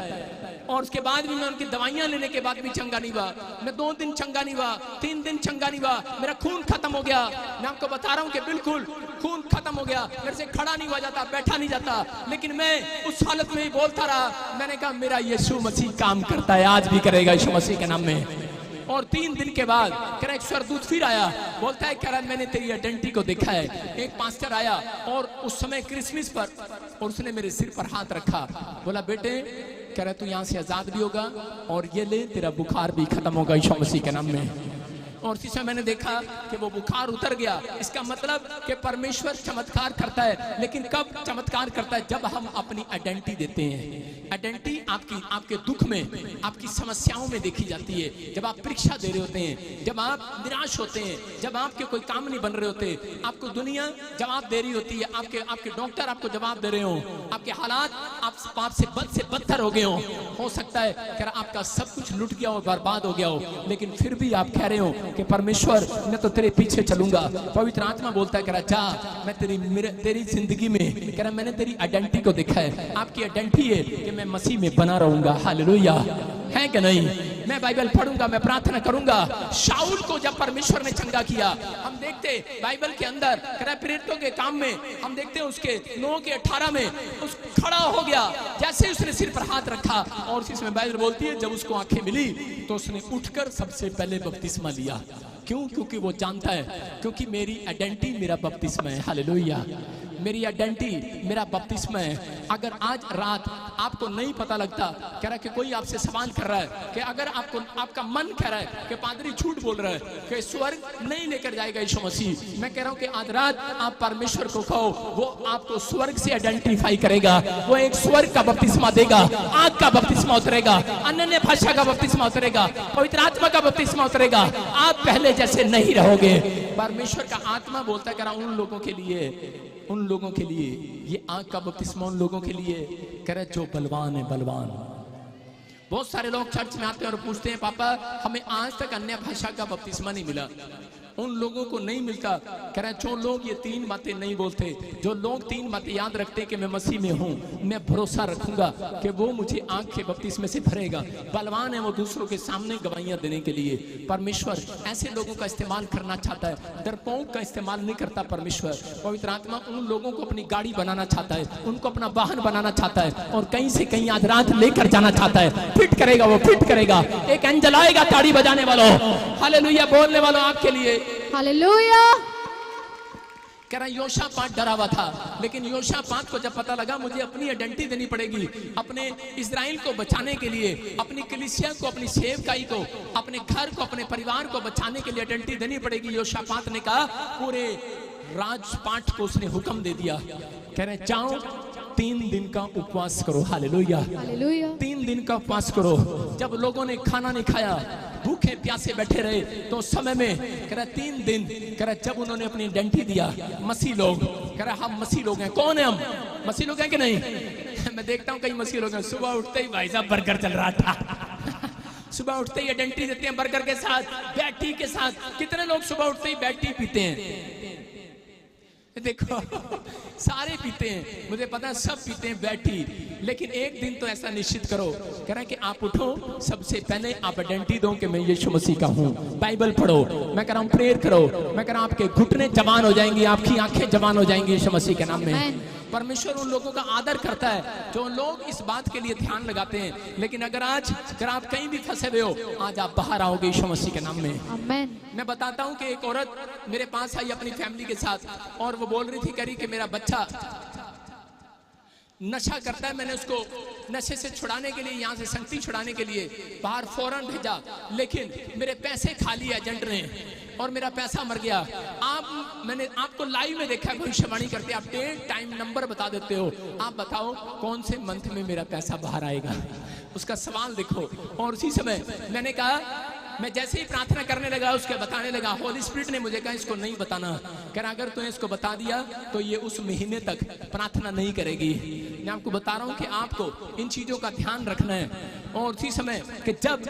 और उसके बाद भी मैं उनकी दवाइयां लेने के बाद भी चंगा नहीं हुआ, मैं 2 दिन चंगा नहीं हुआ, 3 दिन चंगा नहीं हुआ, मेरा खून खत्म हो गया। मैं आपको बता रहा हूँ कि बिल्कुल खून खत्म हो गया, मेरे से खड़ा नहीं हुआ जाता, बैठा नहीं जाता, लेकिन मैं उस हालत में ही बोलता रहा। मैंने कहा मेरा यीशु मसीह काम करता है, आज भी करेगा यीशु मसीह के नाम में। और 3 दिन के बाद कह रहा एक स्वर्गदूत फिर आया, बोलता है कह रहा मैंने तेरी आइडेंटिटी को देखा है। एक पास्टर आया और उस समय क्रिसमस पर, और उसने मेरे सिर पर हाथ रखा, बोला बेटे कह रहा तू यहाँ से आजाद भी होगा और ये ले तेरा बुखार भी खत्म होगा यीशु मसीह के नाम में। और इसी समय मैंने देखा कि वो बुखार उतर गया। इसका मतलब कि परमेश्वर चमत्कार करता है, लेकिन कब चमत्कार करता है? जब हम अपनी आइडेंटिटी देते हैं। आइडेंटिटी आपके दुख में, आपकी समस्याओं में देखी जाती है। जब आप परीक्षा दे रहे होते हैं, जब आप निराश होते हैं, जब आपके कोई काम नहीं बन रहे होते, आपको दुनिया जवाब दे रही होती है, आपके डॉक्टर आपको जवाब दे रहे हो, आपके हालात आपसे बद से बदतर हो गए हो सकता है कि आपका सब कुछ लुट गया हो, बर्बाद हो गया हो, लेकिन फिर भी आप कह रहे हो कि परमेश्वर मैं तो तेरे पीछे चलूंगा। पवित्र आत्मा बोलता है कह रहा जा, मैं तेरी जिंदगी में कह रहा मैंने तेरी आइडेंटिटी को देखा है। आपकी आइडेंटिटी है कि मैं मसीह में बना रहूंगा। हालेलुया, है कि नहीं? मैं बाइबल पढ़ूंगा, मैं प्रार्थना करूंगा। शाऊल को जब परमेश्वर ने चंगा किया, हम देखते बाइबल के अंदर कह रहा प्रेरितों के काम में हम देखते हैं उसके 9:18 में उस खड़ा हो गया जैसे ही उसने सिर पर हाथ रखा। और इसमें बाइबल बोलती है जब उसको आंखें मिली तो उसने उठकर सबसे पहले बपतिस्मा लिया। क्यों? क्योंकि वो जानता है, क्योंकि मेरी आइडेंटिटी मेरा बपतिस्मा है। हालेलुया, मेरी आइडेंटिटी मेरा बपतिस्मा है। अगर आज रात आपको नहीं पता लगता, कह रहा है कि कोई आपसे सवाल कर रहा है कि अगर आपको आपका मन कह रहा है कि पादरी झूठ बोल रहा है कि स्वर्ग नहीं लेकर जाएगा यीशु मसीह, मैं कह रहा हूं कि आज रात आप परमेश्वर को कहो, वो आपको स्वर्ग से आइडेंटिफाई करेगा। वो एक स्वर्ग का बपतिस्मा देगा, आग का बपतिस्मा उतरेगा, अन्य भाषा का बपतिस्मा उतरेगा, पवित्र आत्मा का बपतिस्मा उतरेगा। आप पहले जैसे नहीं रहोगे। परमेश्वर का आत्मा बोलता कह रहा उन लोगों के लिए ये आग का बपतिस्मा उन लोगों के लिए कह रहा जो बलवान है, बलवान। बहुत सारे लोग चर्च में आते हैं और पूछते हैं पापा हमें आज तक अन्य भाषा का बपतिस्मा नहीं मिला। उन लोगों को नहीं मिलता, कह रहा है जो लोग ये 3 बातें नहीं बोलते, जो लोग 3 बातें याद रखते कि मैं मसीह में हूँ, मैं भरोसा रखूंगा कि वो मुझे आग के बपतिस्मे से भरेगा। बलवान है वो दूसरों के सामने गवाहियां देने के लिए। परमेश्वर ऐसे लोगों का इस्तेमाल करना चाहता है, डरपोक का इस्तेमाल नहीं करता परमेश्वर। पवित्र आत्मा उन लोगों को अपनी गाड़ी बनाना चाहता है, उनको अपना वाहन बनाना चाहता है और कहीं से कहीं आज रात लेकर जाना चाहता है। फिट करेगा, वो फिट करेगा। एक एंजल आएगा ताड़ी बजाने वालों, हालेलुया बोलने वालों आपके लिए। हालेलुया। कह रहा योशापात डरा हुआ था, लेकिन योशापात को जब पता लगा मुझे अपनी आइडेंटिटी देनी पड़ेगी, अपने इजराइल को बचाने के लिए, अपनी कलीसिया को, अपनी सेवकाई को, अपने घर को, अपने परिवार को बचाने के लिए आइडेंटिटी देनी पड़ेगी। योशापात ने कहा, पूरे राजपाट को उसने हुक्म दे दिया, कह रहे जाओ 3 दिन का उपवास करो। Hallelujah, hallelujah. 3 दिन का उपवास करो। जब लोगों ने खाना नहीं खाया, भूखे प्यासे बैठे रहे, तो समय में कह रहा 3 दिन, कह रहा जब उन्होंने अपनी आइडेंटिटी दिया, मसीह लोग, कह रहा हम मसीह लोग हैं। कौन है हम? मसीह लोग हैं कि नहीं? मैं देखता हूँ कई मसीह लोग हैं, सुबह उठते ही भाई साहब बर्गर चल रहा था सुबह उठते ही आइडेंटिटी देते हैं बर्गर के साथ, बैटी के साथ। कितने लोग सुबह उठते ही बैटी पीते हैं? देखो सारे पीते हैं, मुझे पता है सब पीते हैं बैठी, लेकिन एक दिन तो ऐसा निश्चित करो, कह रहा है कि आप उठो, सबसे पहले आप आइडेंटिटी दो कि मैं यीशु मसीह का हूँ। बाइबल पढ़ो, मैं कह रहा हूँ प्रेयर करो, मैं कह रहा हूँ आपके घुटने जवान हो जाएंगी, आपकी आंखें जवान हो जाएंगी यीशु मसीह के नाम में। परमेश्वर उन लोगों का आदर करता है जो लोग इस बात के लिए ध्यान लगाते हैं। लेकिन अगर आज अगर आप कहीं भी फंसे हुए हो, आज आप बाहर आओगे यीशु मसीह के नाम में। आमीन। मैं बताता हूँ कि एक औरत मेरे पास आई अपनी फैमिली के साथ, और वो बोल रही थी, कह रही कि मेरा बच्चा नशा करता है, मैंने उसको नशे से छुड़ाने के लिए, यहाँ से संगति छुड़ाने के लिए बाहर फौरन भेजा, लेकिन मेरे पैसे खा लिए एजेंट ने और मेरा पैसा मर गया। मैंने आपको लाइव में देखा, भविष्यवाणी करते, आप डेट टाइम नंबर बता देते हो, आप बताओ कौन से मंथ में मेरा पैसा बाहर आएगा, उसका सवाल देखो। और उसी समय मैंने कहा, मैं जैसे ही प्रार्थना करने लगा, उसके बताने लगा, होली स्पिरिट ने मुझे कहा इसको नहीं बताना, कह रहा अगर तूने इसको बता दिया तो ये उस महीने तक प्रार्थना नहीं करेगी। मैं आपको बता रहा हूं कि आपको इन चीजों का ध्यान रखना है। और उसी समय कि जब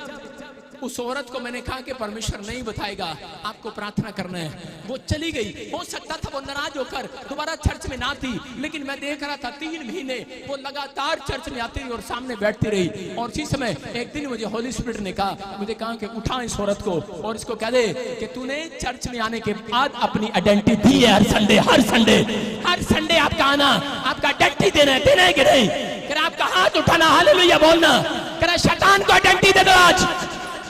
उस औरत को मैंने कहा कि परमेश्वर नहीं बताएगा, आपको प्रार्थना करना है, वो चली गई। हो सकता था वो नाराज होकर दोबारा चर्च में ना थी, लेकिन मैं देख रहा था 3 महीने वो लगातार चर्च में आती रही और सामने बैठती रही। और इसी समय एक दिन मुझे होली स्पिरिट ने कहा, मुझे कहा कि उठा इस औरत को और इसको कह दे कि तूने चर्च में आने के बाद अपनी आइडेंटिटी दी है। हर संडे आपका आना, आपका आइडेंटिटी देना है कि नहीं? कह आपका हाथ उठाना, हालेलुया बोलना, कह शैतान को आइडेंटिटी दे दो आज।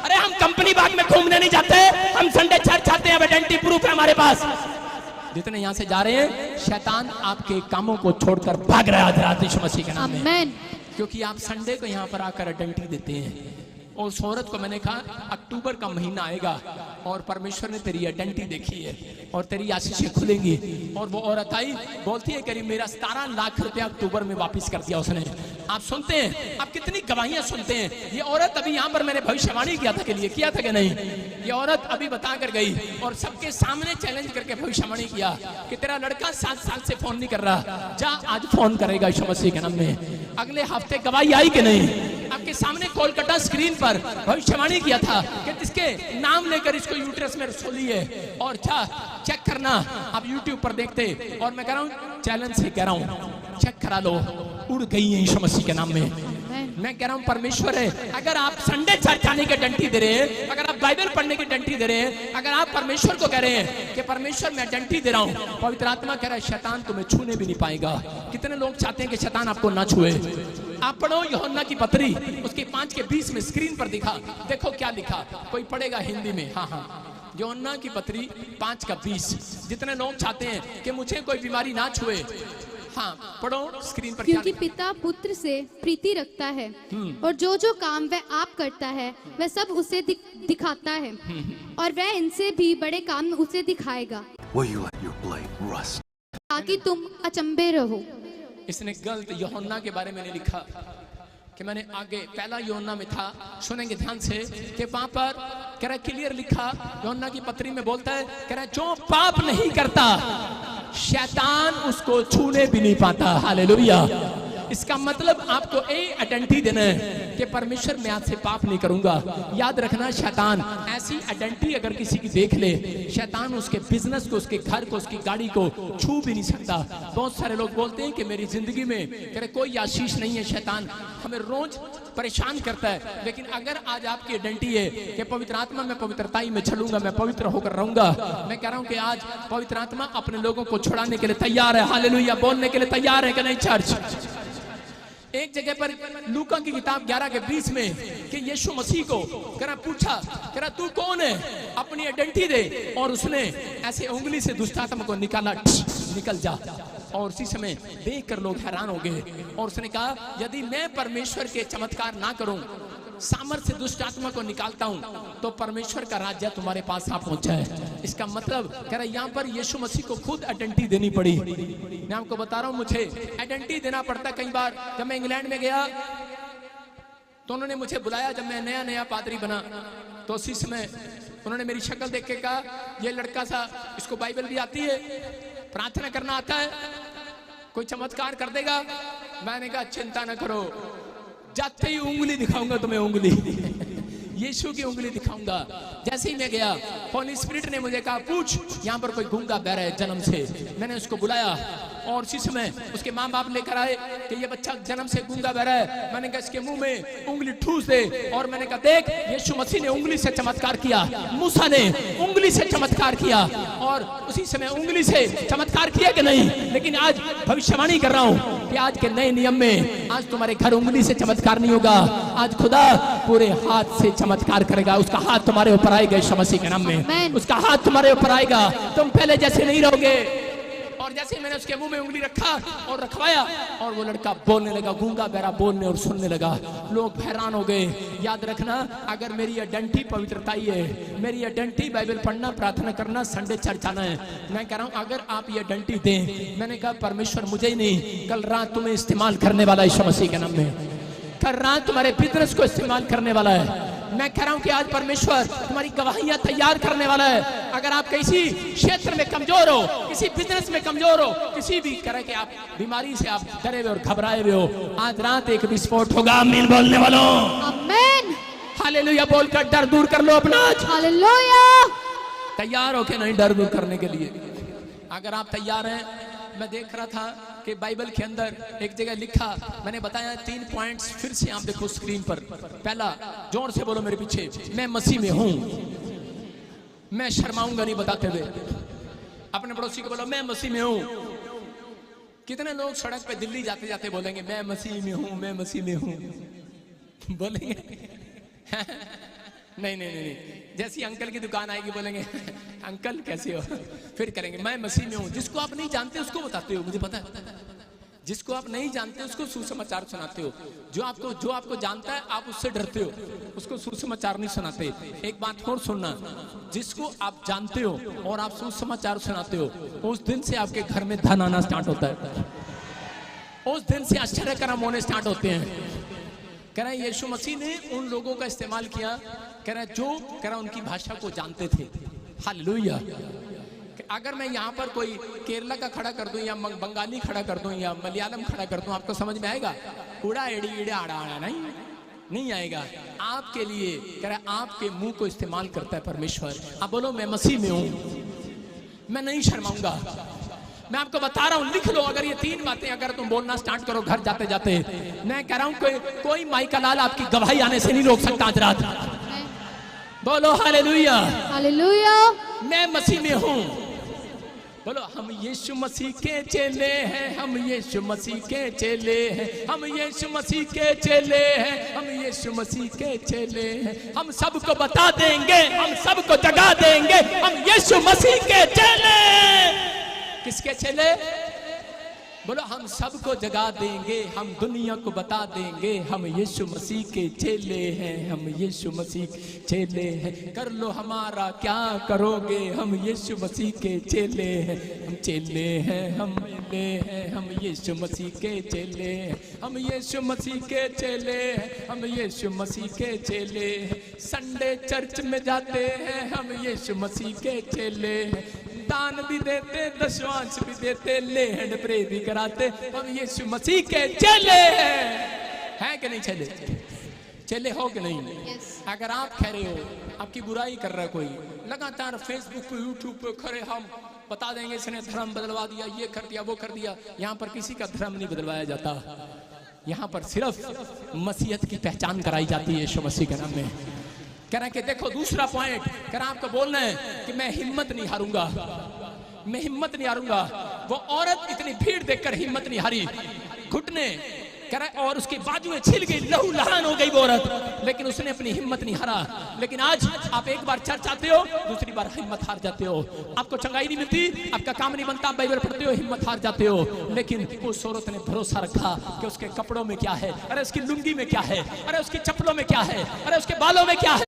अरे हम कंपनी बाग में घूमने नहीं जाते, हम संडे चर्च आते हैं, आइडेंटिटी प्रूफ है हमारे पास। जितने यहाँ से जा रहे हैं, शैतान आपके कामों को छोड़कर भाग रहा है आज यीशु मसीह के नाम में, क्योंकि आप संडे को यहाँ पर आकर आइडेंटिटी देते हैं। और उस औरत को मैंने कहा अक्टूबर का महीना आएगा और परमेश्वर ने तेरी आइडेंटिटी देखी है और तेरी आशीषें खुलेंगी। और वो औरत आई, बोलती है करीब मेरा 17 लाख रुपया अक्टूबर में वापस कर दिया उसने। आप सुनते हैं, आप कितनी गवाहियां सुनते हैं। ये औरत अभी यहाँ पर मैंने भविष्यवाणी किया था कि नहीं? ये औरत अभी बता कर गई और सबके सामने चैलेंज करके भविष्यवाणी किया कि तेरा लड़का 7 साल से फोन नहीं कर रहा, जा आज फोन करेगा यीशु मसीह के नाम में। अगले हफ्ते गवाही आई कि नहीं? आपके सामने कोलकाता स्क्रीन पर भविष्यवाणी किया था कि इसके नाम लेकर इसको यूट्रस में रसोली है और चेक करना। आप यूट्यूब पर देखते, और मैं कह रहा हूँ चैलेंज से कह रहा हूँ, चेक करा लो, उड़ गई है यीशु मसीह के नाम में। मैं कह रहा हूँ परमेश्वर है, अगर आप संडे चर्च आने की आइडेंटिटी दे रहे हैं, अगर आप बाइबल पढ़ने की आइडेंटिटी दे रहे हैं, अगर आप परमेश्वर को कह रहे हैं कि परमेश्वर मैं आइडेंटिटी दे रहा हूँ, पवित्र आत्मा कह रहा है शैतान तुम्हें छूने भी नहीं पाएगा। कितने लोग चाहते हैं कि शैतान आपको ना छुए? आप पढ़ो यूहन्ना की पत्री, उसके 5:20 में स्क्रीन पर दिखा, देखो क्या लिखा। कोई पढ़ेगा हिंदी में? हाँ, यूहन्ना की पत्री 5:20। जितने लोग चाहते हैं कि मुझे कोई बीमारी ना छुए, हाँ पढ़ो स्क्रीन पर। क्योंकि पिता पुत्र से प्रीति रखता है और जो जो काम वह आप करता है वह सब उसे दिखाता है और वह इनसे भी बड़े काम उसे दिखाएगा ताकि तुम अचंभे रहो। इसने गलत यूहन्ना के बारे में नहीं लिखा कि मैंने आगे पहला यूहन्ना में था, सुनेंगे ध्यान से कि वहां पर कह रहा क्लियर लिखा, यूहन्ना की पत्री में बोलता है, कह रहा जो पाप नहीं करता शैतान उसको छूने भी नहीं पाता। हालेलुया। इसका मतलब आपको ये आइडेंटिटी देना है कि परमेश्वर मैं आज से पाप नहीं करूंगा। याद रखना, शैतान ऐसी आइडेंटिटी अगर किसी की देख ले, शैतान उसके बिजनेस को, उसके घर को, उसकी गाड़ी को छू भी नहीं सकता। बहुत सारे लोग बोलते हैं कि मेरी जिंदगी में कह रहे कोई आशीष नहीं है, शैतान हमें रोज परेशान करता है। लेकिन अगर आज आपकी आइडेंटिटी है कि पवित्र आत्मा में पवित्रता में चलूंगा, मैं पवित्र होकर रहूंगा, मैं कह रहा हूं कि आज पवित्र आत्मा अपने लोगों को छुड़ाने के लिए तैयार है। हालेलुया बोलने के लिए तैयार है कि नहीं चर्च? एक जगह पर लूका की किताब 11:20 में कि यीशु मसीह को करा पूछा, करा तू कौन है, अपनी आइडेंटिटी दे, और उसने ऐसे उंगली से दुष्ट आत्मा को निकाला, निकल जा। और उसी समय देखकर लोग हैरान हो गए और उसने कहा यदि मैं परमेश्वर के चमत्कार ना करूं, सामर्थ्य से दुष्ट आत्मा को निकालता हूं, तो परमेश्वर का राज्य तुम्हारे पास आ पहुंचा है। इसका मतलब कह रहा यहाँ पर यीशु मसीह को खुद आइडेंटिटी देनी पड़ी। मैं आपको बता रहा हूं, मुझे आइडेंटिटी देना पड़ता। कई बार जब मैं इंग्लैंड में गया तो उन्होंने मुझे बुलाया, जब मैं नया नया पादरी बना, तो उसी समय उन्होंने मेरी शक्ल देख के कहा ये लड़का सा, इसको बाइबल भी आती है, प्रार्थना करना आता है, कोई चमत्कार कर देगा। मैंने कहा चिंता न करो, जाते ही उंगली दिखाऊंगा तुम्हें, उंगली यीशु की उंगली दिखाऊंगा। जैसे ही मैं गया, होली स्पिरिट ने मुझे कहा पूछ यहाँ पर कोई गूंगा बहरा है जन्म से। मैंने उसको बुलाया और उसी समय उसके माँ बाप लेकर आए कि ये बच्चा जन्म से गूंगा बहरा है। मैंने कहा इसके मुंह में उंगली ठूस दे, और मैंने कहा देख यीशु मसीह ने उंगली से चमत्कार किया, मूसा ने उंगली से चमत्कार किया, और उसी समय उंगली से चमत्कार किया कि नहीं। लेकिन आज भविष्यवाणी कर रहा हूँ कि आज के नए नियम में आज तुम्हारे घर उंगली से चमत्कार नहीं होगा, आज खुदा पूरे हाथ से चमत्कार करेगा। उसका हाथ तुम्हारे ऊपर आएगा यीशु मसीह के नाम में, उसका हाथ तुम्हारे ऊपर आएगा, तुम पहले जैसे नहीं रहोगे। और जैसे मैंने उसके मुंह में उंगली रखा और रखवाया, और वो लड़का बोलने लगा, गूंगा बहरा बोलने और सुनने लगा। लोग हैरान हो गए। याद रखना, अगर मेरी आइडेंटिटी पवित्रता ही है, मेरी आइडेंटिटी बाइबल पढ़ना, प्रार्थना करना, संडे चर्च आना है, मैं कह रहा हूं अगर आप ये आइडेंटिटी दें, मैंने कहा परमेश्वर मुझे ही नहीं, कल रात तुम्हें इस्तेमाल करने वाला है यीशु मसीह के नाम में, कल रात तुम्हारे बिजनेस को इस्तेमाल करने वाला है। मैं कह रहा हूं कि आज परमेश्वर तुम्हारी गवाहियां तैयार करने वाला है। अगर आप किसी क्षेत्र में कमजोर हो, किसी बिजनेस में कमजोर हो, किसी भी तरह के आप बीमारी से आप डरे हुए और घबराए हुए हो, आज रात एक विस्फोट होगा। आमीन बोलने वालों, आमीन, हालेलुया बोलकर डर दूर कर लो अपना। हालेलुया। तैयार हो के नहीं डर दूर करने के लिए? अगर आप तैयार हैं, मैं देख रहा था कि बाइबल के अंदर एक जगह लिखा, मैंने बताया 3 पॉइंट्स, फिर से आप देखो स्क्रीन पर। पहला, जोर से बोलो मेरे पीछे, मैं मसीह में हूं, मैं शर्माऊंगा नहीं बताते हुए। अपने पड़ोसी को बोलो मैं मसीह में हूं। कितने लोग सड़क पे दिल्ली जाते जाते बोलेंगे मैं मसीह में हूं, मैं मसीह में हूं, बोलेंगे नहीं नहीं नहीं, जैसी अंकल की दुकान आएगी बोलेंगे अंकल कैसे हो, फिर करेंगे मैं मसीह में हूं। जिसको आप नहीं जानते उसको बताते हो, मुझे पता है, जिसको आप नहीं जानते उसको सुसमाचार सुनाते हो। जो आपको जानता है आप उससे डरते हो, उसको सुसमाचार नहीं सुनाते। एक बात और सुनना, जिसको आप जानते हो और आप सुसमाचार सुनाते हो, उस दिन से आपके घर में धन आना स्टार्ट होता है, उस दिन से आश्चर्यक्रम होने स्टार्ट होते हैं। कह रहा है यीशु मसीह ने उन लोगों का इस्तेमाल किया, कह रहा है जो कह रहा उनकी भाषा को जानते थे। हालेलुया। अगर मैं यहाँ पर कोई केरला का खड़ा कर दूं या बंगाली खड़ा कर दूं या मलयालम खड़ा कर दूं, आपको समझ में आएगा? उड़ा एड़ी एड़ा आड़ा आड़ा नहीं आएगा। आपके लिए कह रहा है आपके मुंह को इस्तेमाल करता है परमेश्वर। आप बोलो मैं मसीह में हूं, मैं नहीं शर्माऊंगा। मैं आपको बता रहा हूं, लिख लो अगर ये 3 बातें अगर तुम बोलना स्टार्ट करो घर जाते जाते, मैं कह रहा हूं कोई माइका लाल आपकी गवाही आने से नहीं रोक सकता आज रात। बोलो हालेलुया, हालेलुया। मैं मसीह में हूं, बोलो हम यीशु मसीह के चेले हैं, हम यीशु मसीह के चेले हैं, हम यीशु मसीह के चेले हैं, हम यीशु मसीह के चेले हैं। हम सबको बता देंगे, हम सबको जगा देंगे, हम यीशु मसीह के चेले। किसके चेले? बोलो हम सबको जगा देंगे, हम दुनिया को बता देंगे, हम यीशु मसीह के चेले हैं, हम यीशु मसीह के चेले हैं। कर लो हमारा क्या करोगे, हम यीशु मसीह के चेले हैं, हम चेले हैं, हम चेले हैं, हम यीशु मसीह के चेले हैं, हम यीशु मसीह के चेले हैं, हम यीशु मसीह के चेले हैं। संडे चर्च में जाते हैं, हम यीशु मसीह के चेले हैं। दान भी देते, दशवांश भी देते, लेहन प्रे भी कराते, हम यीशु मसीह के चेले हैं कि नहीं? चेले चेले हो कि नहीं? अगर आप कह रहे हो आपकी बुराई कर रहा है कोई, लगातार फेसबुक पे यूट्यूब पे खड़े हम बता देंगे इसने धर्म बदलवा दिया, ये कर दिया, वो कर दिया। यहाँ पर किसी का धर्म नहीं बदलवाया जाता, यहाँ पर सिर्फ मसीहत की पहचान कराई जाती है यीशु मसीह के नाम में। कह रहे हैं कि देखो दूसरा पॉइंट, कह रहा आपको बोलना है कि मैं हिम्मत नहीं हारूंगा, मैं हिम्मत नहीं हारूंगा। वो औरत इतनी भीड़ देखकर हिम्मत नहीं हारी, घुटने कह रहा है और उसके बाजुएं छिल गई, लहू लहान हो गई वो औरत, लेकिन उसने अपनी हिम्मत नहीं हारा। लेकिन आज आप एक बार चर्च आते हो, दूसरी बार हिम्मत हार जाते हो, आपको चंगाई नहीं मिलती, आपका काम नहीं बनता, बाइबल पढ़ते हो, हिम्मत हार जाते हो। लेकिन उस औरत ने भरोसा रखा कि उसके कपड़ों में क्या है, अरे उसकी लुंगी में क्या है, अरे उसकी चप्पलों में क्या है, अरे उसके बालों में क्या है।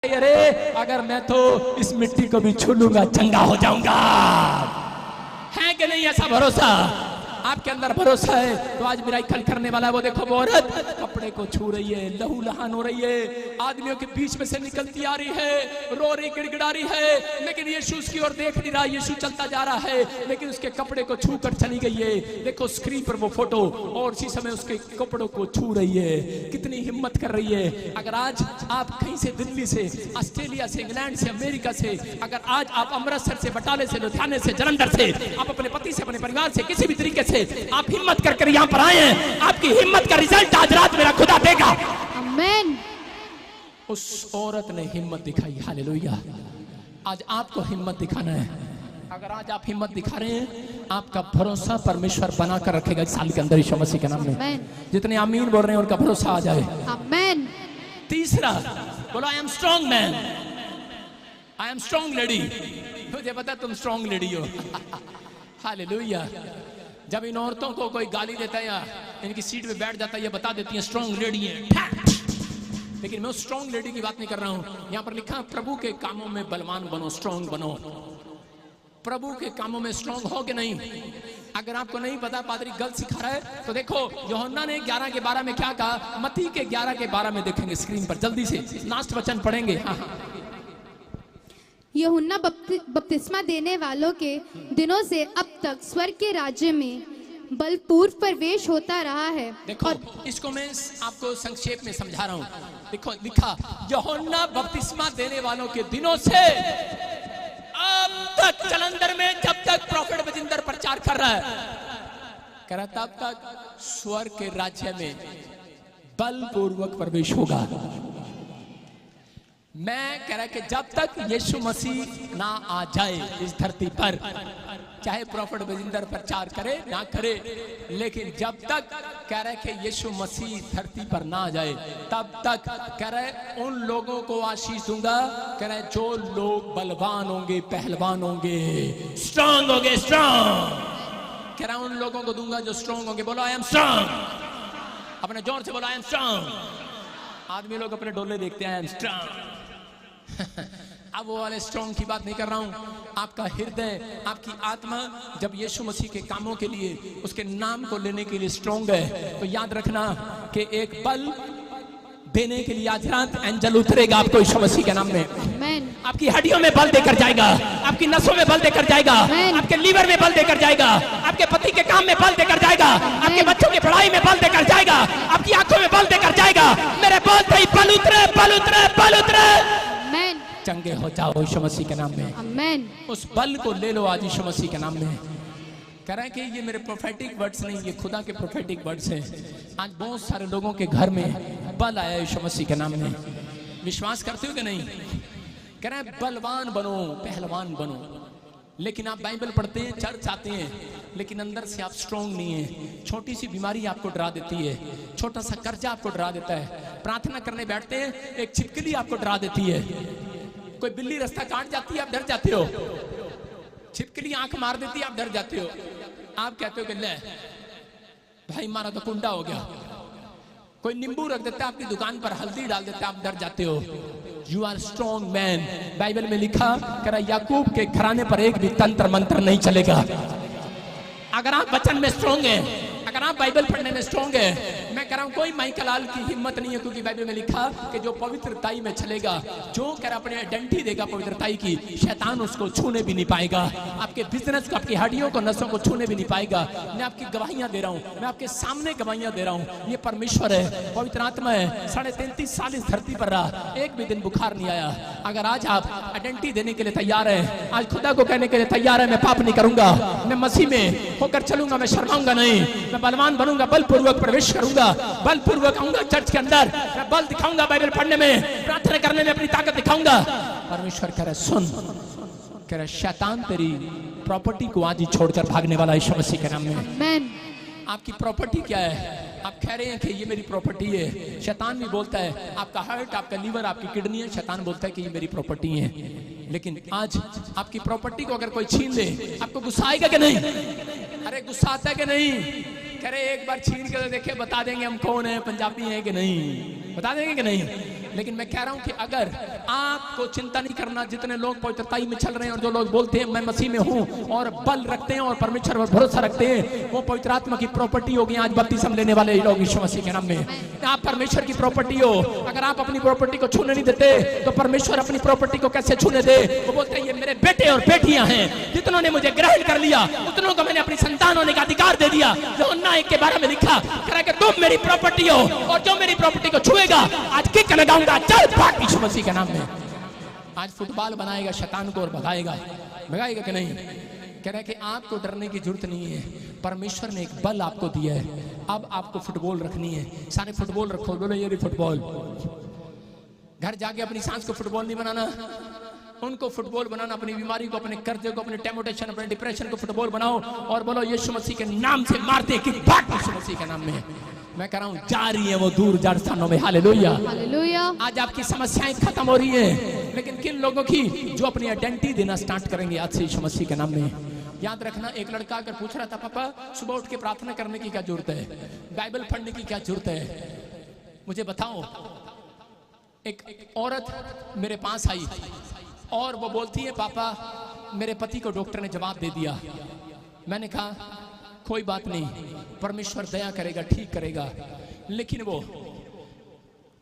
अरे अगर मैं तो इस मिट्टी को भी छू लूंगा चंगा हो जाऊंगा। है कि नहीं ऐसा भरोसा? आपके अंदर भरोसा है तो आज मिराकल करने वाला है। वो देखो वो औरत कपड़े को छू रही है, लहू लहान हो रही है, आदमियों के बीच में से निकलती आ रही है, रो रही, गिड़गिड़ा रही है, लेकिन यीशु उसकी ओर देख नहीं रहा। यीशु चलता जा रहा है, लेकिन उसके कपड़े को छू कर चली गई है। देखो स्क्रीन पर वो फोटो, और इसी समय उसके कपड़ों को छू रही है। कितनी हिम्मत कर रही है। अगर आज आप कहीं से, दिल्ली से, ऑस्ट्रेलिया से, इंग्लैंड से, अमेरिका से, अगर आज आप अमृतसर से, बटाले से, लुधियाने से, जलंधर से, आप अपने पति से, अपने परिवार से, किसी भी तरीके से आप हिम्मत कर यहाँ पर आए हैं, आपकी हिम्मत का रिजल्ट आज रात मेरा खुदा देगा। आमीन। उस औरत ने हिम्मत दिखाई। हालेलुया। आज आपको हिम्मत दिखाना है। अगर आज आप हिम्मत दिखा रहे हैं, आपका भरोसा परमेश्वर बना कर रखेगा इस साल के अंदर यीशु मसीह के नाम में। जितने आमीन बोल रहे हैं उनका भरोसा आ जाए। आमीन। तीसरा बोलो I am strong man, I am strong lady. मुझे पता तुम स्ट्रॉन्ग लेडी हो। हालेलुया। जब इन औरतों को कोई गाली देता है या इनकी सीट पे बैठ जाता है, ये बता देती है स्ट्रॉन्ग लेडी है। लेकिन मैं उस स्ट्रॉन्ग लेडी की बात नहीं कर रहा हूं। यहां पर लिखा प्रभु के कामों में बलवान बनो, स्ट्रॉन्ग बनो। प्रभु के कामों में स्ट्रॉन्ग हो कि नहीं? अगर आपको नहीं पता, पादरी गलत सिखा रहा है, तो देखो यूहन्ना ने 11 के 12 में क्या कहा, मत्ती के 11 के 12 में देखेंगे स्क्रीन पर, जल्दी से लास्ट वचन पढ़ेंगे। हाँ हाँ। यूहन्ना बपतिस्मा देने वालों के दिनों से अब तक स्वर्ग के राज्य में बलपूर्व प्रवेश होता रहा है। देखो इसको मैं आपको संक्षेप में समझा रहा हूँ। देखो लिखा यूहन्ना बपतिस्मा देने वालों के दिनों से अब तक, जलंधर में जब तक प्रॉफिट बजिंदर प्रचार कर रहा है, कह रहा तब तक स्वर्ग के राज्य में बलपूर्वक प्रवेश होगा। मैं कह रहा कि जब तक यीशु मसीह ना आ जाए इस धरती पर, चाहे प्रॉफिट बजिंदर प्रचार करे ना करे, लेकिन जब तक कह रहे कि यीशु मसीह धरती पर ना आ जाए, तब तक कह रहे उन लोगों को आशीष दूंगा, कह रहे जो लोग बलवान होंगे, पहलवान होंगे, स्ट्रांग होंगे, स्ट्रांग, कह रहा उन लोगों को दूंगा जो स्ट्रांग होंगे। बोलो आई एम स्ट्रांग। अपने जोर से बोलो आई एम स्ट्रांग। आदमी लोग अपने डोले देखते हैं आई एम स्ट्रांग। अब वो वाले स्ट्रॉन्ग की बात नहीं कर रहा हूं। आपका हृदय, आपकी आत्मा जब यीशु मसीह के कामों के लिए, उसके नाम को लेने के लिए स्ट्रॉन्ग है, तो याद रखना कि एक बल देने के लिए आज रात एंजल उतरेगा आपको यीशु मसीह के नाम में। आपकी हड्डियों में बल देकर जाएगा, आपकी नसों में बल देकर जाएगा, आपके लीवर में बल देकर जाएगा, आपके पति के काम में बल देकर जाएगा, आपके बच्चों की पढ़ाई में बल देकर जाएगा, आपकी आंखों में बल देकर जाएगा। मेरे बोलते ही बल उतरे, बल उतरे, बल उतरे। चंगे हो जाओ यीशु मसीह के नाम में। आमीन। उस बल को ले लो आज यीशु मसीह के नाम में। कह रहे हैं कि ये मेरे प्रोफेटिक वर्ड्स नहीं, ये खुदा के प्रोफेटिक वर्ड्स हैं। आज बहुत सारे लोगों के घर में बल आया यीशु मसीह के नाम में। विश्वास करते हो कि नहीं? कह रहे हैं बलवान बनो, पहलवान बनो। लेकिन आप बाइबल पढ़ते हैं, चर्च आते हैं, लेकिन अंदर से आप स्ट्रांग नहीं है। छोटी सी बीमारी आपको डरा देती है, छोटा सा कर्जा आपको डरा देता है। प्रार्थना करने बैठते हैं, एक छिपकली आपको डरा देती है। कोई बिल्ली रास्ता काट जाती है, आप डर जाते हो। छिपकली आंख मार देती है, आप डर जाते हो। आप कहते हो कि ले भाई मारा तो कुंडा हो गया। कोई नींबू रख देता है आपकी दुकान पर, हल्दी डाल देता है, आप डर जाते हो। You are strong man. Bible में लिखा कह रहा याकूब के घराने पर एक भी तंत्र मंत्र नहीं चलेगा। अगर आप वचन में स्ट्रॉन्ग हैं, अगर आप बाइबल पढ़ने में स्ट्रॉन्ग है, मैं कह रहा हूं कोई माइकलाल की हिम्मत नहीं है, क्योंकि बाइबल में लिखा कि जो पवित्रताई में चलेगा, जो कह रहा अपने आइडेंटिटी देगा पवित्रताई की, शैतान उसको छूने भी नहीं पाएगा। आपके बिजनेस को, आपकी हड्डियों को, नसों को छूने भी नहीं पाएगा। मैं आपकी गवाहियां दे रहा हूं, मैं आपके सामने गवाहियां दे रहा हूं। ये परमेश्वर है, पवित्र आत्मा है। 33.5 साल इस धरती पर रहा, एक भी दिन बुखार नहीं आया। अगर आज आप आइडेंटिटी देने के लिए तैयार है, आज खुदा को कहने के लिए तैयार है, मैं पाप नहीं करूंगा, मैं मसीह में होकर चलूंगा, मैं शर्माऊंगा नहीं, मैं बलवान बनूंगा, बलपूर्वक प्रवेश करूंगा, बलपूर्वक आऊंगा चर्च के अंदर, मैं बल दिखाऊंगा, बाइबल पढ़ने में, प्रार्थना करने में अपनी ताकत दिखाऊंगा। परमेश्वर कह रहा सुन, कह रहा शैतान तेरी प्रॉपर्टी को आज ही छोड़कर भागने वाला यीशु मसीह के नाम में। आमेन। आपकी प्रॉपर्टी क्या है? आप कह रहे हैं कि ये मेरी प्रॉपर्टी है। शैतान भी बोलता है, आपका हार्ट, आपका लीवर, आपकी किडनी है, शैतान बोलता है कि ये मेरी प्रॉपर्टी है। लेकिन आज आपकी प्रॉपर्टी को अगर कोई छीन ले, आपको गुस्सा आएगा कि नहीं? अरे गुस्सा आता है कि नहीं? कह रहे एक बार छीन के तो देखे, बता देंगे हम कौन है, पंजाबी है कि नहीं, बता देंगे कि नहीं? लेकिन मैं कह रहा हूं कि अगर आपको चिंता नहीं करना, जितने लोग पवित्रताई में चल रहे हैं और जो लोग बोलते हैं मैं मसीह में हूं और बल रखते हैं और परमेश्वर पर भरोसा रखते हैं, वो पवित्र आत्मा की प्रॉपर्टी होगी। आज बपतिस्म लेने वाले लोग यीशु मसीह के नाम में, आप परमेश्वर की प्रॉपर्टी हो। अगर आप अपनी प्रॉपर्टी को छूने नहीं देते, तो परमेश्वर अपनी प्रॉपर्टी को कैसे छूने दे? वो बोलते हैं ये मेरे बेटे और बेटियां हैं, जितनों ने मुझे ग्रहण कर लिया, उतनों को मैंने अपनी संतान होने का अधिकार दे दिया। यूहन्ना 1 के 12 में लिखा कि तुम मेरी प्रॉपर्टी हो, और जो मेरी प्रॉपर्टी को छुएगा आज किक लगाऊंगा, चल भाग यीशु मसीह के नाम में। आज फुटबॉल बनाएगा शैतान को और भगाएगा, भगाएगा कि नहीं? कह रहा है कि आपको डरने की जरूरत नहीं है, परमेश्वर ने एक बल आपको दिया है। अब आपको फुटबॉल रखनी है, सारे फुटबॉल रखो, बोलो ये फुटबॉल। घर जाके अपनी सांस को फुटबॉल नहीं बनाना, उनको फुटबॉल बनाना, अपनी बीमारी को, अपने कर्जे को, अपने टेम्पटेशन, अपने डिप्रेशन को फुटबॉल बनाओ और बोलो यीशु मसीह के नाम से मारते कि भाग यीशु मसीह के नाम में। मैं कह रहा हूं जा रही है वो दूर जार स्थानों में। Hallelujah, hallelujah. आज आपकी समस्याएं खत्म हो रही है, लेकिन किन लोगों की? जो अपनी आइडेंटिटी देना स्टार्ट करेंगे आज से यीशु मसीह के नाम में। याद रखना, एक लड़का अगर पूछ रहा था पापा सुबह उठ के प्रार्थना करने की क्या जरूरत है, बाइबल पढ़ने की क्या जरूरत है, मुझे बताओ। एक औरत मेरे पास आई और वो बोलती है पापा मेरे पति को डॉक्टर ने जवाब दे दिया। मैंने कहा कोई बात नहीं, परमेश्वर दया करेगा, ठीक करेगा। लेकिन वो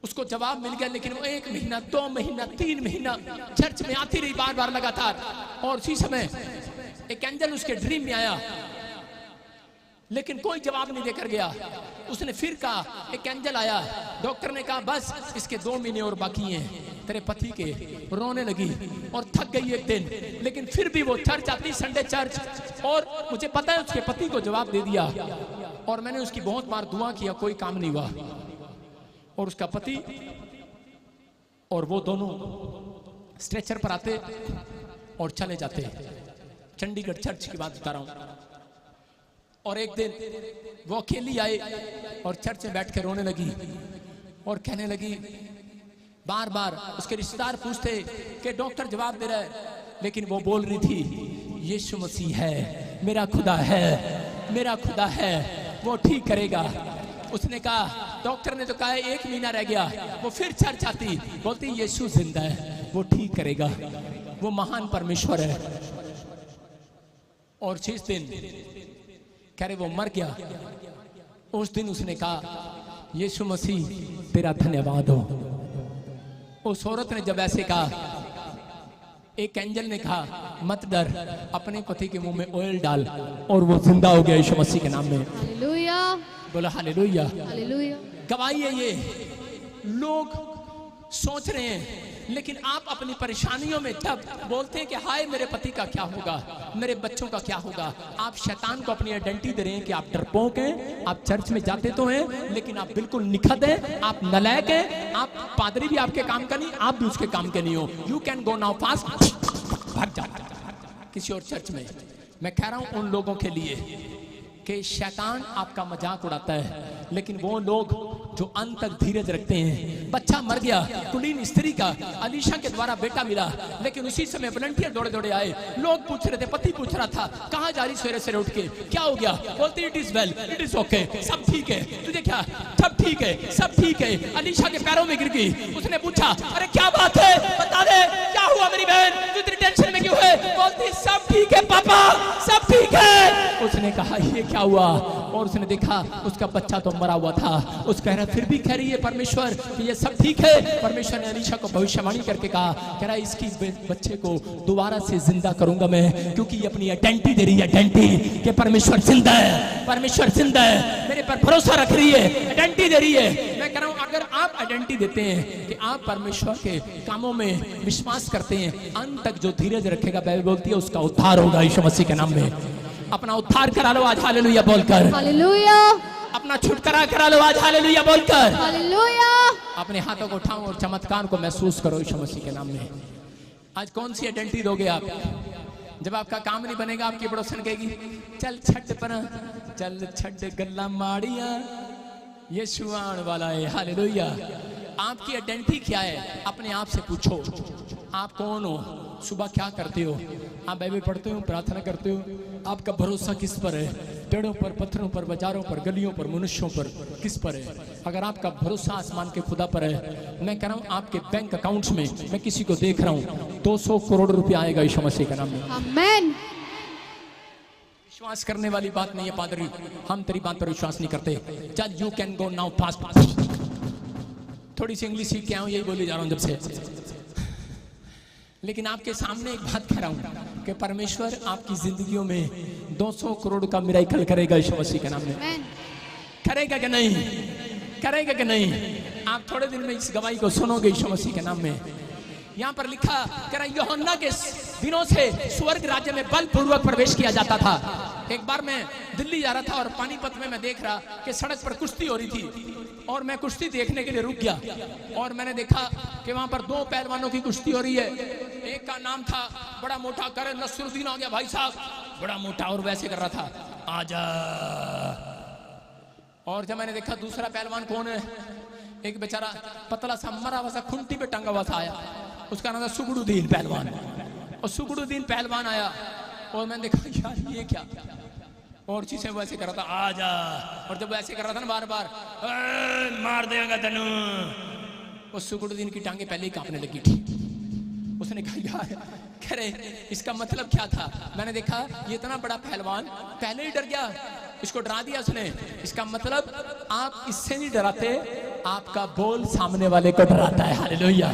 उसको जवाब मिल गया, लेकिन वो 1 महीना, 2 महीना, 3 महीना चर्च में आती रही बार बार लगातार। और उसी समय एक एंजल उसके ड्रीम में आया, लेकिन कोई जवाब नहीं देकर गया। उसने फिर कहा, एक एंजल आया, डॉक्टर ने कहा बस इसके 2 महीने और बाकी हैं तेरे पति के। रोने लगी और थक गई एक दिन, लेकिन फिर भी वो चर्च आती, संडे चर्च। और मुझे पता है उसके पति को जवाब दे दिया, और मैंने उसकी बहुत बार दुआ किया, कोई काम नहीं हुआ। और उसका पति और वो दोनों स्ट्रेचर पर आते और चले जाते। चंडीगढ़ चर्च की बात बता रहा हूं। और एक दिन वो अकेली आए और चर्च में बैठ के रोने लगी और कहने लगी, बार बार उसके रिश्तेदार पूछते कि डॉक्टर जवाब दे रहा है, लेकिन वो बोल रही थी यीशु मसीह है, मेरा खुदा है, मेरा खुदा है, वो ठीक करेगा। उसने कहा, डॉक्टर ने तो कहा 1 महीना रह गया। वो फिर चर्च आती, बोलती यीशु जिंदा है, वो ठीक करेगा, वो महान परमेश्वर है। और 6 दिन कह रहे वो मर गया। उस दिन उसने कहा यीशु मसीह तेरा धन्यवाद हो। उस औरत ने जब ऐसे कहा, एक एंजल ने कहा मत डर, अपने पति के मुंह में ऑयल डाल, और वो जिंदा हो गया यीशु मसीह के नाम में। हालेलुया, बोलो हालेलुया। हालेलुया। गवाही है ये। लोग सोच रहे हैं लेकिन आप अपनी परेशानियों में जब बोलते हैं कि हाय मेरे पति का क्या होगा, मेरे बच्चों का क्या होगा, आप शैतान को अपनी आइडेंटिटी दे रहे हैं कि आप डरपोक हैं, आप चर्च में जाते तो हैं लेकिन आप बिल्कुल निखत हैं, आप नलायक हैं, आप पादरी भी आपके काम का नहीं, आप भी उसके काम के नहीं हो। You can go now fast, भाग जा किसी और चर्च में। मैं कह रहा हूं उन लोगों के लिए कि शैतान आपका मजाक उड़ाता है, लेकिन वो लोग जो अंत तक धीरज रखते हैं। बच्चा मर गया, कुलीन स्त्री का, अलीशा के द्वारा बेटा मिला, लेकिन उसी समय वॉलंटियर दौड़े दौड़े आए। लोग पूछ रहे थे, पति पूछ रहा था कहाँ जा रही सवेरे सवेरे उठ के, क्या हो गया? बोलती it is well, it is okay, सब ठीक है। तुझे क्या? सब ठीक है, सब ठीक है। अलीशा के पैरों में गिर गई। उसने पूछा अरे क्या बात है, बता दे क्या हुआ मेरी बहन, तू इतनी टेंशन में क्यों है? बोलती सब ठीक है पापा, सब ठीक है। उसने कहा ये क्या हुआ? और उसने देखा उसका बच्चा तो मरा हुआ था। उस कह रहा फिर भी कह रही है परमेश्वर कि ये सब ठीक है। परमेश्वर ने अलीशा को भविष्यवाणी करके कहा, कह रहा इसकी बच्चे को दोबारा से जिंदा करूंगा मैं, क्योंकि ये अपनी आइडेंटिटी दे रही है, आइडेंटिटी कि परमेश्वर जिंदा है, परमेश्वर जिंदा है, मेरे पर भरोसा रख रही है, आइडेंटिटी दे रही है। मैं कह रहा हूं अगर आप आइडेंटिटी देते हैं कि आप परमेश्वर के कामों में विश्वास करते हैं, अंत तक जो धीरज रखेगा, बाइबल बोलती है उसका उद्धार होगा यीशु मसीह के नाम में। अपना उद्धार करा लो आज हालेलुया बोलकर, हालेलुया। अपना छुटकारा करा लो आज हालेलुया बोलकर, हालेलुया। अपने हाथों को उठाओ और चमत्कार को महसूस करो यीशु मसीह के नाम में। आज कौन सी आइडेंटिटी दोगे आप? जब आपका काम नहीं बनेगा, आपकी पड़ोसन कहेगी चल छठ पर, चल छठ गल्ला माड़िया, यीशु आने वाला है हालेलुया। आपकी आइडेंटिटी क्या है? अपने आप से पूछो आप कौन हो, सुबह क्या करते हो, आप बाइबल पढ़ते हो, प्रार्थना करते हो, आपका भरोसा किस पर है? पेड़ों पर, पत्थरों पर, बाजारों पर, गलियों पर, मनुष्यों पर, किस पर है? अगर आपका भरोसा आसमान के खुदा पर है, मैं कह रहा हूँ आपके बैंक अकाउंट्स में, मैं किसी को देख रहा हूँ 200 करोड़ रुपया आएगा यीशु मसीह के नाम में। आमीन। विश्वास करने वाली बात नहीं है पादरी, हम तेरी बात पर विश्वास नहीं करते। चल you can go now fast. थोड़ी सी इंग्लिश सीख के आऊँ, यही बोली जा रहा हूँ जब से, लेकिन आपके सामने एक बात कह रहा हूं कि परमेश्वर आपकी जिंदगियों में 200 करोड़ का मिराकल करेगा यीशु मसीह के नाम में। करेगा कि नहीं? करेगा कि नहीं? आप थोड़े दिन में इस गवाही को सुनोगे यीशु मसीह के नाम में। यहाँ पर लिखा कह रहा यूहन्ना के दिनों से स्वर्ग राज्य में बलपूर्वक प्रवेश किया जाता था। एक बार मैं दिल्ली जा रहा था और पानीपत में मैं देख रहा कि सड़क पर कुश्ती हो रही थी, और मैं कुश्ती देखने के लिए रुक गया, और मैंने देखा कि वहां पर 2 पहलवानों की कुश्ती हो रही है। एक का नाम था बड़ा मोटा, करे नसरुद्दीन आ गया भाई साहब, बड़ा मोटा, और वैसे कर रहा था आजा। और जब मैंने देखा दूसरा पहलवान कौन है, एक बेचारा पतला सा मरा हुआ सा खुंटी पे टंगा हुआ था आया, उसका नाम था सुगुडुद्दीन पहलवान। और सुगुडुद्दीन पहलवान आया और मैंने देखा यार ये क्या, और चीजें वैसे कर रहा था आजा, और जब वैसे कर रहा था ना बार बार मार देगा तनु, उस सुगुडुद्दीन की टांगे पहले ही कांपने लगी थी। उसने कहा यार, कह रहे इसका मतलब क्या था? मैंने देखा ये इतना बड़ा पहलवान पहले ही डर गया, इसको डरा दिया उसने। इसका मतलब आप इससे नहीं डराते, आपका बोल सामने वाले को डराता है। हालेलुया।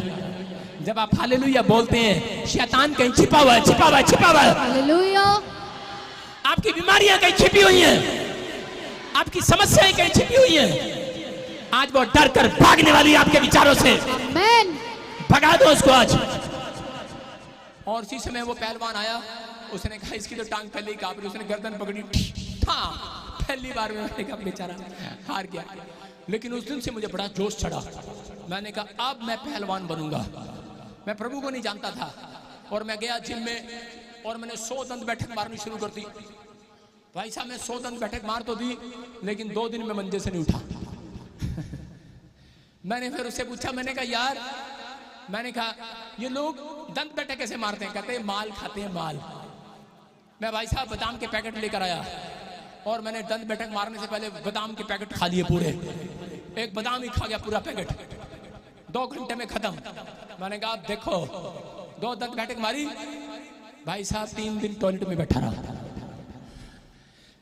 जब आप हालेलुया बोलते हैं, शैतान कहीं छिपा हुआ है, छिपा हुआ है, छिपा हुआ है। हालेलुया। आपकी बीमारियां कहीं छिपी हुई हैं, आपकी समस्याएं कहीं छिपी हुई हैं, आज वो डर कर भागने वाली है आपके विचारों से। आमीन। भगा दो उसको आज। और इसी समय वो पहलवान आया, उसने कहा इसकी तो टांग पहले ही कांप रही, उसने गर्दन पकड़ी, पहली बार में मैंने कहा बेचारा हार गया। लेकिन उस दिन से मुझे बड़ा जोश चढ़ा, मैंने कहा अब मैं पहलवान बनूंगा। मैं प्रभु को नहीं जानता था, और मैं गया जिम में और मैंने 100 दंड बैठक मारनी शुरू कर दी। भाई साहब मैं 100 दंड बैठक मार तो दी, लेकिन 2 दिन में मंजे से नहीं उठा। मैंने फिर उससे पूछा, मैंने कहा यार, मैंने कहा ये लोग दंत बैठक कैसे मारते हैं? कहते हैं माल खाते हैं माल। मैं भाई साहब बादाम के पैकेट लेकर आया, और मैंने दंत बैठक मारने से पहले बादाम के पैकेट खा लिए पूरे, एक बादाम ही खा गया पूरा पैकेट, 2 घंटे में खत्म। मैंने कहा आप देखो, 2 दंत बैठक मारी, भाई साहब 3 दिन टॉयलेट में बैठा रहा।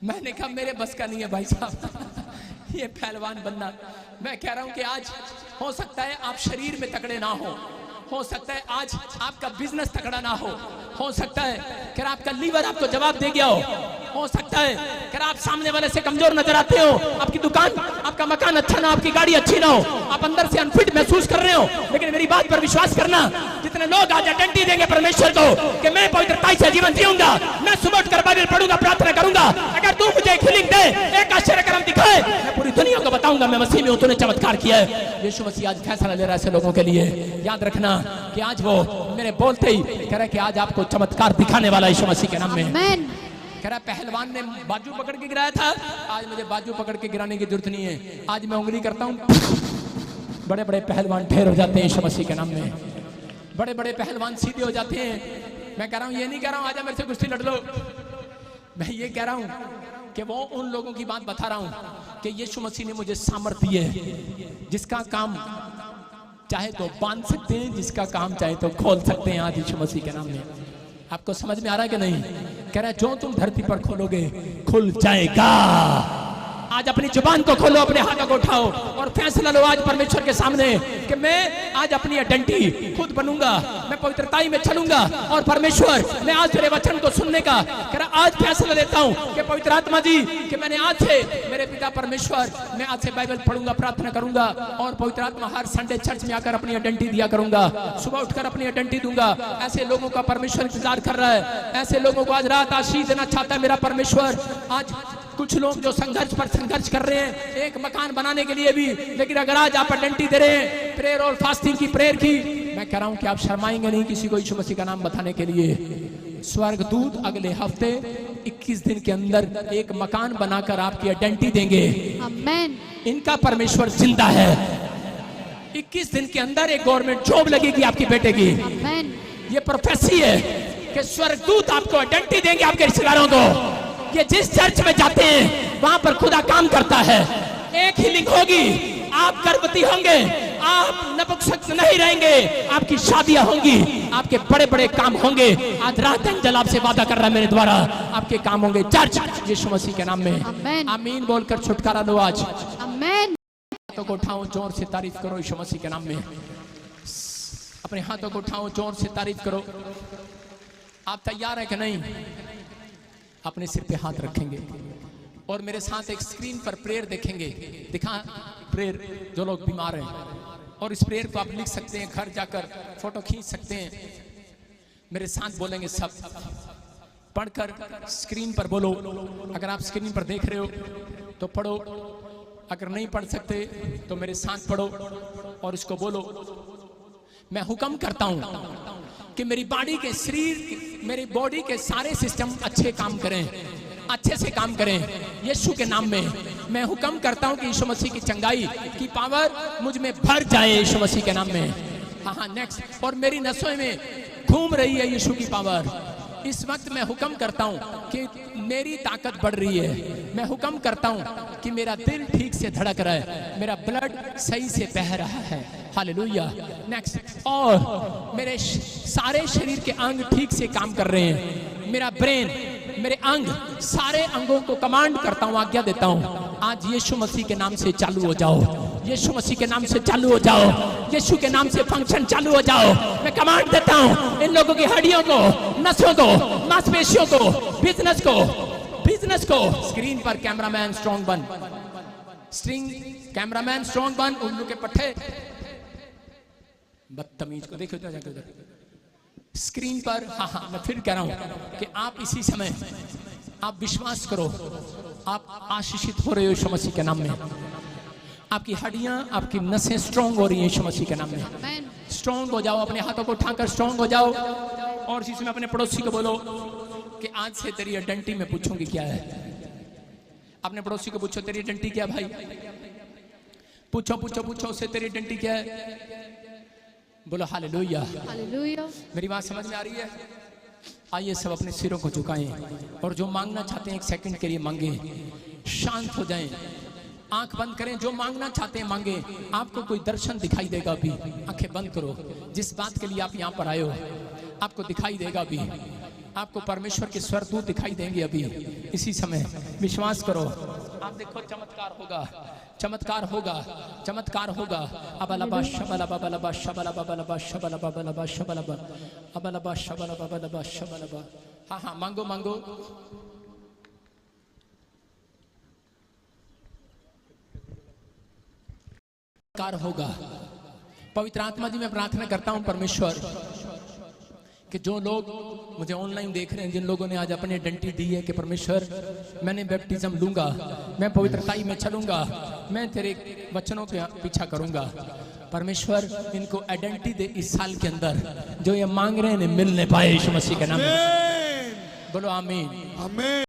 मैंने कहा मेरे बस का नहीं है भाई साहब ये पहलवान बनना। मैं कह रहा हूं कि आज हो सकता है आप शरीर में तगड़े ना हो सकता है आज आपका बिजनेस तगड़ा ना हो सकता है कि आपका लीवर आपको जवाब दे गया हो, हो सकता है कि आप सामने वाले से कमजोर नजर आते हो, आपकी दुकान, आपका मकान अच्छा ना, आपकी गाड़ी अच्छी ना हो, आप अंदर से अनफिट महसूस कर रहे हो, लेकिन मेरी बात पर विश्वास करना, जितने लोग आज आइडेंटिटी देंगे परमेश्वर को कि मैं पवित्रता से जीवन जीऊंगा, मैं सुबह उठकर बाइबल पढ़ूंगा, प्रार्थना करूंगा, अगर तू मुझे एक हीलिंग दे, एक आश्चर्य कर्म दिखाए, मैं पूरी दुनिया को बताऊंगा मैं मसीह में हूं, तूने चमत्कार किया है। यीशु मसीह आज फैसला ले रहा है ऐसे लोगों के लिए। याद रखना कि आज वो मेरे बोलते ही कह रहा है कि आज आपको चमत्कार दिखाने वाला यीशु मसीह के नाम में। आमीन। कह रहा पहलवान ने बाजू पकड़ के गिराया था, आज मुझे बाजू पकड़ के गिराने की जरूरत नहीं है, आज मैं उंगली करता हूं, बड़े बड़े पहलवान ढेर हो जाते हैं यीशु मसीह के नाम में, बड़े बड़े पहलवान सीधे हो जाते हैं। मैं कह रहा हूं, ये नहीं कह रहा हूं आजा मेरे से कुश्ती लड़ लो, मैं ये कह रहा हूं कि वो उन लोगों की बात बता रहा हूं कि यीशु मसीह ने मुझे सामर्थ्य दी है, जिसका काम चाहे तो बांध सकते हैं, जिसका काम चाहे तो खोल सकते हैं आज यीशु मसीह के नाम में। आपको समझ में आ रहा है कि नहीं? कह रहा है जो तुम धरती पर खोलोगे खुल जाएगा। आज अपनी जुबान को खोलो, अपने हाथों को उठाओ और फैसला लो आज परमेश्वर के सामने कि मैं आज अपनी आइडेंटिटी खुद बनूंगा, मैं पवित्रताई में चलूंगा और परमेश्वर मैं आज तेरे वचन को सुनने का कह रहा आज फैसला लेता हूं कि पवित्र आत्मा जी कि मैंने आज से मेरे पिता परमेश्वर मैं आज से बाइबल पढ़ूंगा, प्रार्थना करूंगा और पवित्र आत्मा हर संडे चर्च में आकर अपनी आइडेंटिटी दिया करूंगा, सुबह उठकर अपनी आइडेंटिटी दूंगा। ऐसे लोगों का परमेश्वर इंतजार कर रहा है, ऐसे लोगों को आज रात आशीष देना चाहता है मेरा परमेश्वर। आज कुछ लोग जो संघर्ष पर संघर्ष कर रहे हैं एक मकान बनाने के लिए भी, लेकिन अगर आज आप आइडेंटिटी दे रहे हैं प्रेयर और फास्टिंग की, प्रेयर की, मैं कह रहा हूं कि आप शर्माएंगे नहीं किसी को यीशु मसीह का नाम बताने के लिए। स्वर्गदूत अगले हफ्ते 21 दिन के अंदर एक मकान बनाकर आपकी आइडेंटिटी देंगे। आमीन। इनका परमेश्वर जिंदा है। 21 दिन के अंदर एक गवर्नमेंट जॉब लगेगी आपकी बेटे की। आमीन। ये प्रोफेसी है कि स्वर्गदूत आपको आइडेंटिटी देंगे आपके रिश्तेदारों को। ये जिस चर्च में जाते हैं वहां पर खुदा काम करता है। एक हीलिंग होगी, आप गर्भवती होंगे, आप नपुंसक नहीं रहेंगे, आपकी शादियां होंगी, आपके बड़े बड़े काम होंगे। आज रात एंजल आपसे वादा कर रहा है मेरे द्वारा आपके काम होंगे चर्च यीशु मसीह के नाम में। आमीन। आमीन बोलकर छुटकारा लो आज। आमीन। हाथों को उठाओ, जोर से तारीफ करो यीशु मसीह के नाम में। अपने हाथों को उठाओ, जोर से तारीफ करो। आप तैयार है कि नहीं? अपने सिर पे हाथ रखेंगे और मेरे साथ एक स्क्रीन पर प्रेयर देखेंगे। दिखा प्रेयर, जो लोग बीमार हैं, और इस प्रेयर को आप लिख सकते हैं, घर जाकर फोटो खींच सकते हैं। मेरे साथ बोलेंगे सब, पढ़कर स्क्रीन पर बोलो। अगर आप स्क्रीन पर देख रहे हो तो पढ़ो, अगर नहीं पढ़ सकते तो मेरे साथ पढ़ो और इसको बोलो। मैं हुक्म करता हूं कि मेरी बॉडी के शरीर, मेरी बॉडी के सारे सिस्टम अच्छे काम करें, अच्छे से काम करें यीशु के नाम में। मैं हुक्म करता हूं कि यीशु मसीह की चंगाई की पावर मुझ में भर जाए यीशु मसीह के नाम में। हाँ नेक्स्ट। और मेरी नसों में घूम रही है यीशु की पावर। इस वक्त मैं हुक्म करता हूं कि मेरी ताकत बढ़ रही है। मैं हुक्म करता हूं कि मेरा दिल ठीक से धड़क रहा है, मेरा ब्लड सही से बह रहा है। हालेलुया। नेक्स्ट। और मेरे सारे शरीर के अंग ठीक से काम कर रहे हैं। मेरा ब्रेन, मेरे अंग, सारे अंगों को कमांड करता हूं, आज्ञा देता हूं, आज यीशु मसीह के नाम से चालू हो जाओ, यीशु मसीह के नाम से चालू हो जाओ, यीशु के नाम से फंक्शन चालू हो जाओ। मैं कमांड देता हूं इन लोगों की हड्डियों को, नसों को, मांसपेशियों को, बिजनेस को। स्क्रीन पर कैमरामैन स्ट्रॉन्ग बन, कैमरामैन स्ट्रॉन्ग बन। उल्लू के पट्टे बदतमीज को देखो जाके उधर स्क्रीन पर। हाँ, मैं फिर कह रहा हूं कि आप इसी समय आप विश्वास करो, आप आशीषित हो रहे हो यीशु मसीह के नाम में। आपकी हड्डियां, आपकी नसें स्ट्रॉन्ग हो रही हैं यीशु मसीह के नाम में। स्ट्रॉन्ग हो जाओ, अपने हाथों को उठाकर स्ट्रॉन्ग हो जाओ। और इसी समय अपने पड़ोसी को बोलो कि आज से तेरी आइडेंटिटी में पूछूंगी क्या है। अपने पड़ोसी को पूछो तेरी आइडेंटिटी क्या भाई, पूछो उससे तेरी आइडेंटिटी क्या है। बोलो हालेलुया। हालेलुया। मेरी बात समझ में आ रही है? आइए सब अपने सिरों को झुकाएं और जो मांगना चाहते हैं एक सेकंड के लिए मांगे। शांत हो जाएं, आंख बंद करें, जो मांगना चाहते हैं मांगे। आपको कोई दर्शन दिखाई देगा अभी, आंखें बंद करो। जिस बात के लिए आप यहाँ पर आए हो आपको दिखाई देगा अभी, आपको परमेश्वर के स्वरदूत दिखाई देंगे अभी इसी समय। विश्वास करो, आप देखो चमत्कार होगा, चमत्कार होगा, चमत्कार होगा। अबलबा शबलबा बलबा शबलबा बलबा शबलबा बलबा शबलबा अबलबा शबलबा बलबा शबलबा। हाँ हाँ, मांगो मांगो। कार होगा। पवित्र आत्मा जी मैं प्रार्थना करता हूं परमेश्वर कि जो लोग मुझे ऑनलाइन देख रहे हैं, जिन लोगों ने आज अपनी आइडेंटिटी दी है कि परमेश्वर मैंने बैप्टिज्म लूंगा, मैं पवित्रताई में चलूंगा, मैं तेरे वचनों के पीछा करूंगा, परमेश्वर इनको आइडेंटिटी दे इस साल के अंदर, जो ये मांग रहे हैं मिलने पाए यीशु मसीह के नाम में। बोलो आमीन।